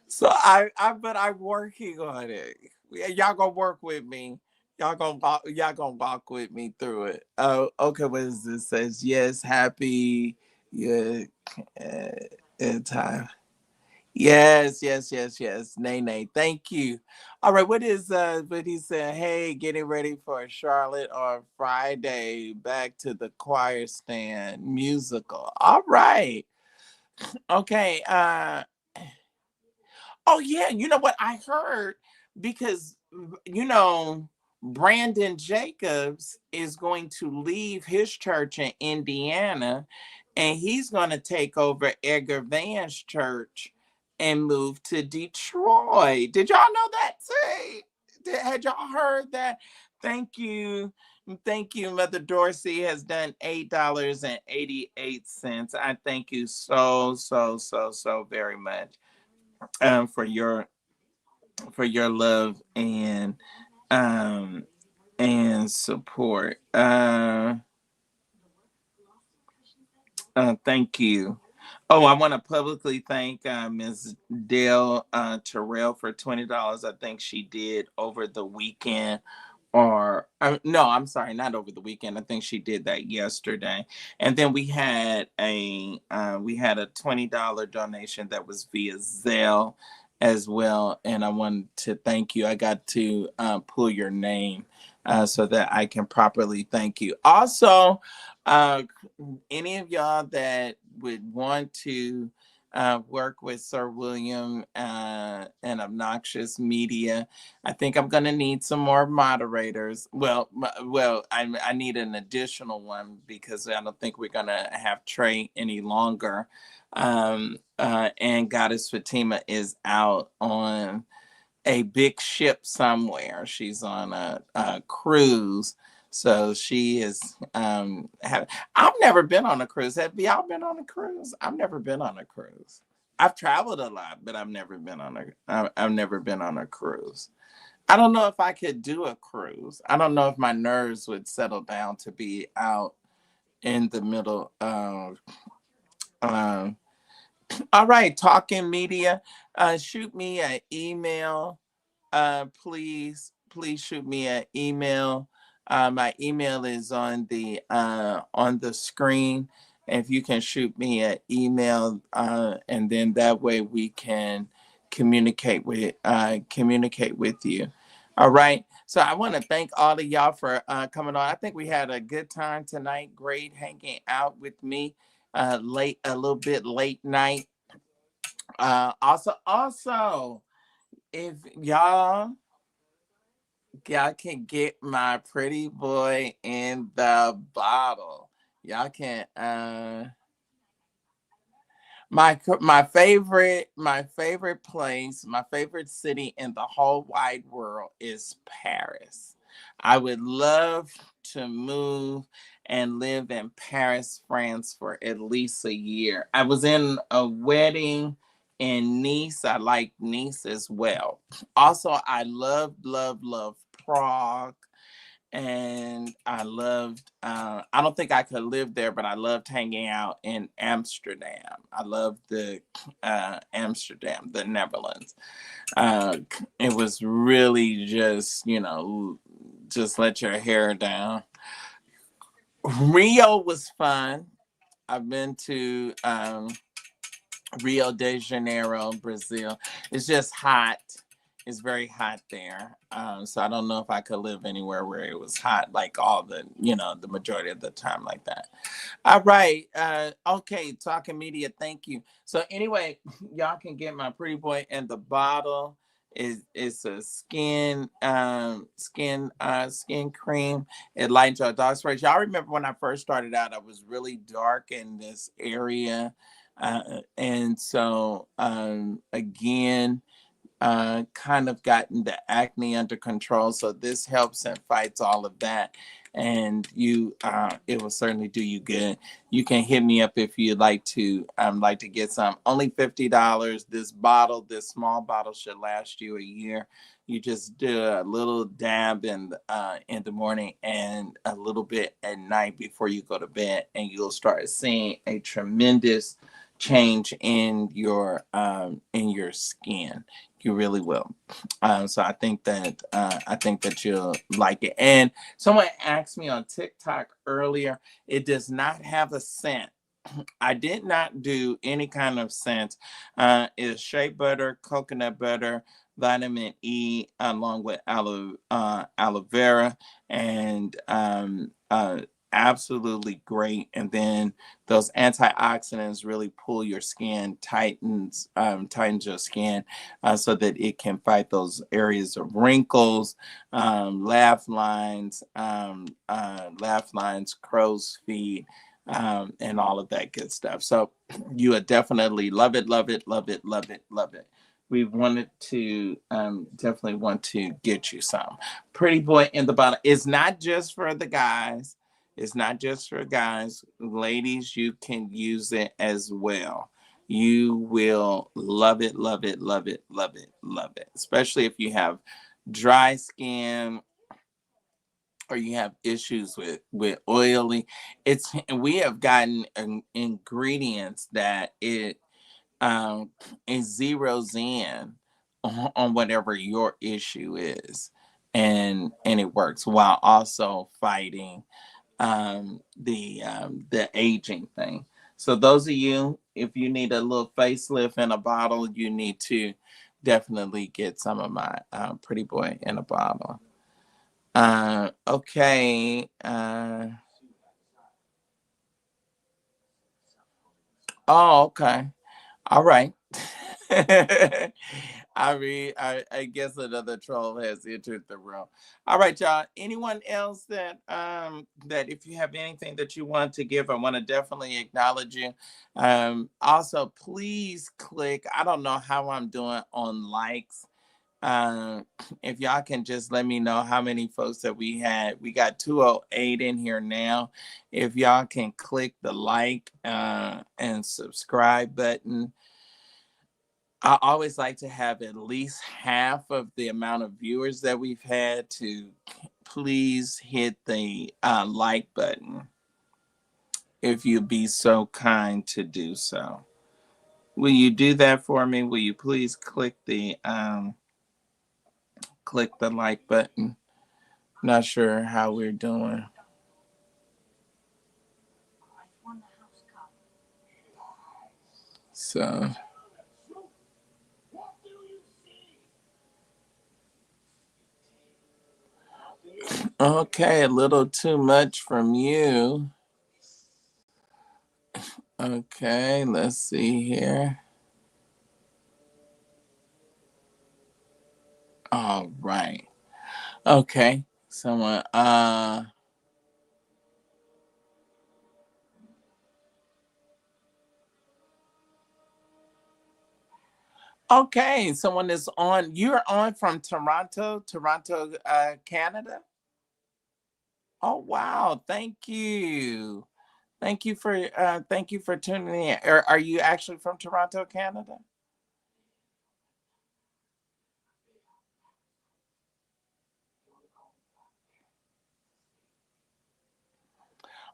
so, but I'm working on it. Y'all gonna work with me. Y'all gonna walk with me through it. Oh, okay. What is this? Says yes, happy, yeah, time. Yes, yes, yes, yes. Nay, nay. Thank you. All right. What he said, hey, getting ready for Charlotte on Friday. Back to the choir stand musical. All right. Okay. Oh yeah, you know what I heard, because Brandon Jacobs is going to leave his church in Indiana, and he's going to take over Edgar Van's church and move to Detroit. Did y'all know that too? Had y'all heard that? Thank you. Thank you. Mother Dorsey has done $8.88. I thank you so, so, so, so very much for your love um and support. Thank you. Oh, I want to publicly thank Ms. Dale Terrell for $20. I think she did over the weekend or no, I'm sorry, not over the weekend. I think she did that yesterday. And then we had a $20 donation that was via Zelle as well. And I wanted to thank you. I got to pull your name so that I can properly thank you. Also, uh, any of y'all that would want to work with Sir William and Obnoxious Media, I think I'm going to need some more moderators. I need an additional one because I don't think we're going to have Trey any longer. And Goddess Fatima is out on a big ship somewhere. She's on a cruise. So she is. I've never been on a cruise. Have y'all been on a cruise? I've never been on a cruise. I've traveled a lot, but I've never been on I've never been on a cruise. I don't know if I could do a cruise. I don't know if my nerves would settle down to be out in the middle of. Um, all right, talking media. Shoot me an email. Please shoot me an email. My email is on the screen. If you can shoot me an email, and then that way we can communicate with you. All right. So I want to thank all of y'all for coming on. I think we had a good time tonight. Great hanging out with me. Late, a little bit late night. Also, if y'all can get my pretty boy in the bottle. Y'all can my favorite place, my favorite city in the whole wide world is Paris. I would love to move and live in Paris, France for at least a year. I was in a wedding in Nice. I like Nice as well. Also, I love Prague, and I don't think I could live there, but I loved hanging out in Amsterdam. I loved the Amsterdam, the Netherlands. uh it was really just, just let your hair down. Rio was fun. I've been to Rio de Janeiro, Brazil. It's just hot. It's very hot there. So I don't know if I could live anywhere where it was hot, like the majority of the time like that. All right. Okay. Talking media. Thank you. So anyway, y'all can get my pretty boy in the bottle. It's a skin cream. It lightens your dark spots. Y'all remember when I first started out, I was really dark in this area. And so again, kind of gotten the acne under control. So this helps and fights all of that. And it will certainly do you good. You can hit me up if you'd like to get some. Only $50. This small bottle should last you a year. You just do a little dab in the morning and a little bit at night before you go to bed, and you'll start seeing a tremendous change in your skin. You really will. So I think that you'll like it. And someone asked me on TikTok earlier. It does not have a scent. I did not do any kind of scent. It's shea butter, coconut butter, vitamin E, along with aloe vera, and absolutely great. And then those antioxidants really pull your skin, tightens your skin, so that it can fight those areas of wrinkles, laugh lines, crow's feet, and all of that good stuff. So you would definitely love it, love it, love it, love it, love it. We wanted to definitely want to get you some. Pretty boy in the bottom. It's not just for the guys. It's not just for guys. Ladies, you can use it as well. You will love it, love it, love it, love it, love it. Especially if you have dry skin, or you have issues with oily. We have gotten ingredients that it zeroes in on whatever your issue is. and it works while also fighting the aging thing. So those of you, if you need a little facelift in a bottle, you need to definitely get some of my Pretty Boy in a bottle. Okay. Oh, okay. All right. I guess another troll has entered the room. All right, y'all. Anyone else that if you have anything that you want to give, I want to definitely acknowledge you. Also, please click. I don't know how I'm doing on likes. Um, if y'all can just let me know how many folks that we had. We got 208 in here now. If y'all can click the like and subscribe button. I always like to have at least half of the amount of viewers that we've had to please hit the like button if you'd be so kind to do so. Will you do that for me? Will you please click the like button? Not sure how we're doing. So okay, a little too much from you. Okay, let's see here. All right. Okay. Someone okay, someone is on. You're on from Toronto, Canada. Oh wow, thank you for tuning in. Are you actually from Toronto, Canada?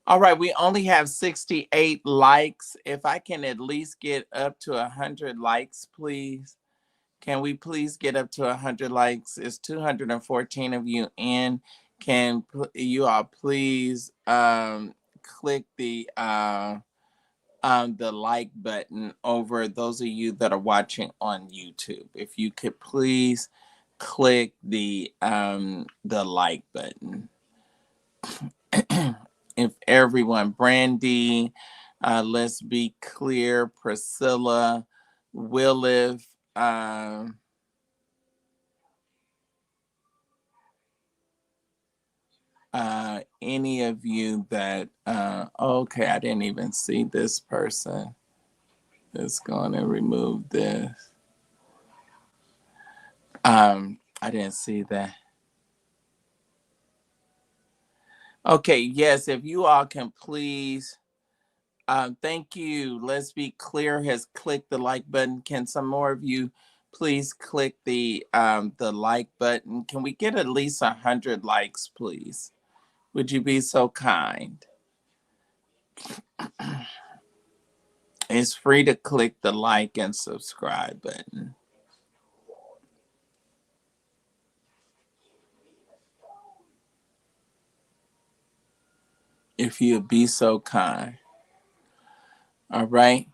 All right, we only have 68 likes. If I can at least get up to 100 likes, please. Can we please get up to 100 likes? It's 214 of you in. Can you all please click the like button over those of you that are watching on YouTube. If you could please click the like button. If everyone, Brandy, let's be clear, Priscilla, Williv, any of you that okay, I didn't even see this person. Let's go on and remove this. I didn't see that. Okay, yes, if you all can please thank you. Let's be clear has clicked the like button. Can some more of you please click the like button? Can we get at least 100 likes, please? Would you be so kind? It's free to click the like and subscribe button. If you'd be so kind. All right.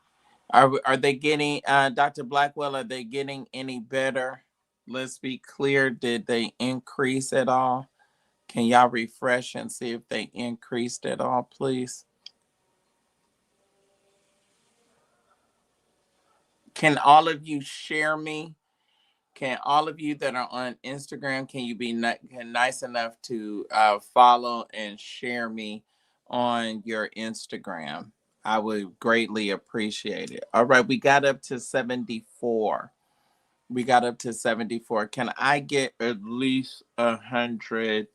Are they getting Dr. Blackwell, are they getting any better? Let's be clear. Did they increase at all? Can y'all refresh and see if they increased at all, please? Can all of you share me? Can all of you that are on Instagram, can you be nice enough to follow and share me on your Instagram? I would greatly appreciate it. All right, we got up to 74. We got up to 74. Can I get at least 100?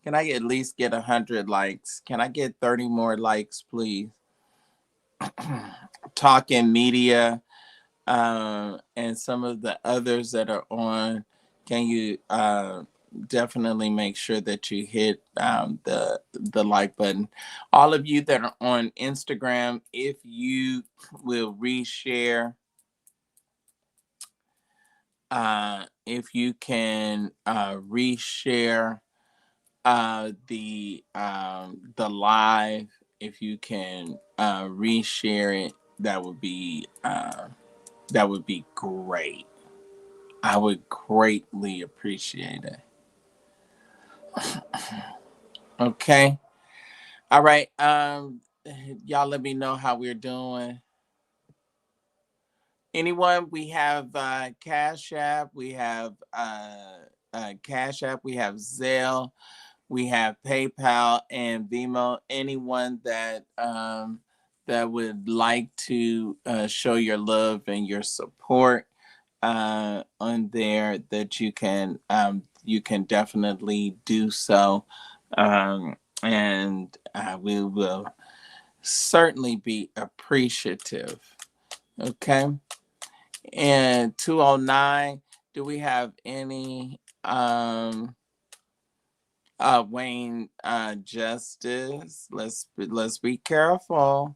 Can I at least get 100 likes? Can I get 30 more likes, please? Talking Media and some of the others that are on, can you definitely make sure that you hit the like button? All of you that are on Instagram, if you will reshare if you can reshare the live, if you can reshare it, that would be great. I would greatly appreciate it. Okay. All right. Y'all let me know how we're doing. Anyone? We have Cash App, we have Cash App, we have Zelle, we have PayPal and Vimo. Anyone that would like to show your love and your support on there, that you can definitely do so, and we will certainly be appreciative. Okay. And 209, do we have any Wayne Justice? Let's be careful.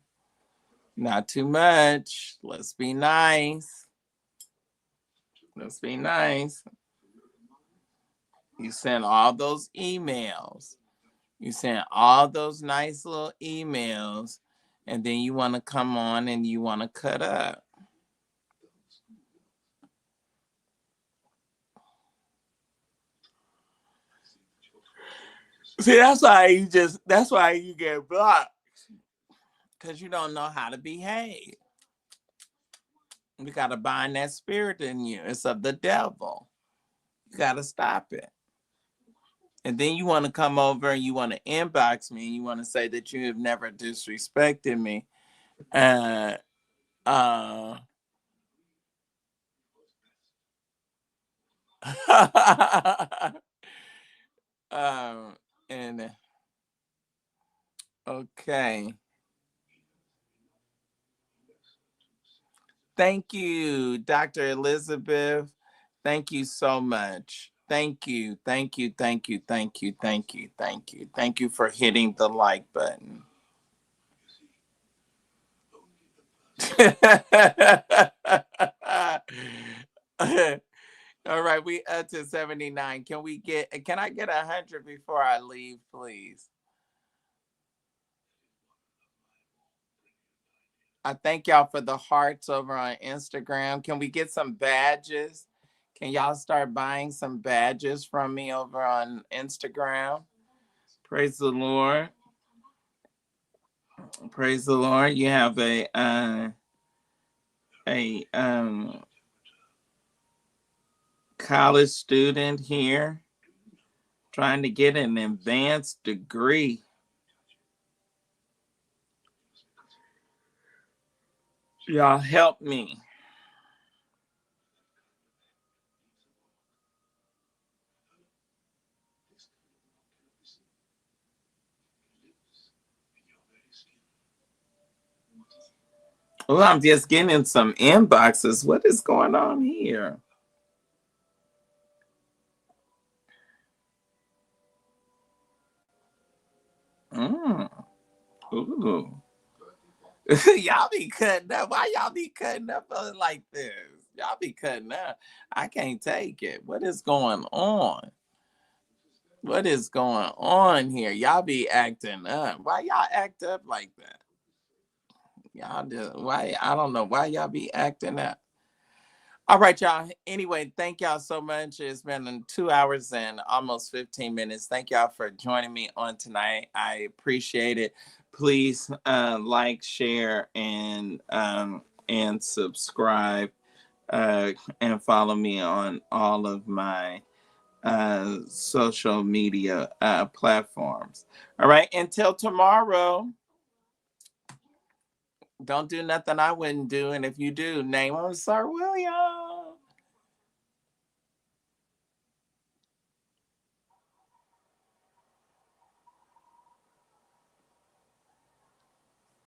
Not too much. Let's be nice. Let's be nice. You sent all those emails. You sent all those nice little emails, and then you want to come on and you want to cut up. See, that's why you get blocked. Because you don't know how to behave. You got to bind that spirit in you. It's of the devil. You got to stop it. And then you want to come over and you want to inbox me and you want to say that you have never disrespected me. Uh, uh, um, and okay. Thank you, Dr. Elizabeth. Thank you so much. Thank you. Thank you. Thank you. Thank you. Thank you. Thank you. Thank you for hitting the like button. All right, we up to 79. Can I get 100 before I leave, please? I thank y'all for the hearts over on Instagram. Can we get some badges? Can y'all start buying some badges from me over on Instagram? Praise the Lord. Praise the Lord. You have a college student here trying to get an advanced degree. Y'all help me. Well, I'm just getting some inboxes. What is going on here? Mm. Ooh. Y'all be cutting up. Why y'all be cutting up like this? Y'all be cutting up. I can't take it. What is going on? What is going on here? Y'all be acting up. Why y'all act up like that? Y'all just why I don't know why y'all be acting up. All right, y'all. Anyway, thank y'all so much. It's been 2 hours and almost 15 minutes. Thank y'all for joining me on tonight. I appreciate it. Please like, share, and subscribe, and follow me on all of my social media platforms. All right. Until tomorrow. Don't do nothing I wouldn't do. And if you do, name him Sir William.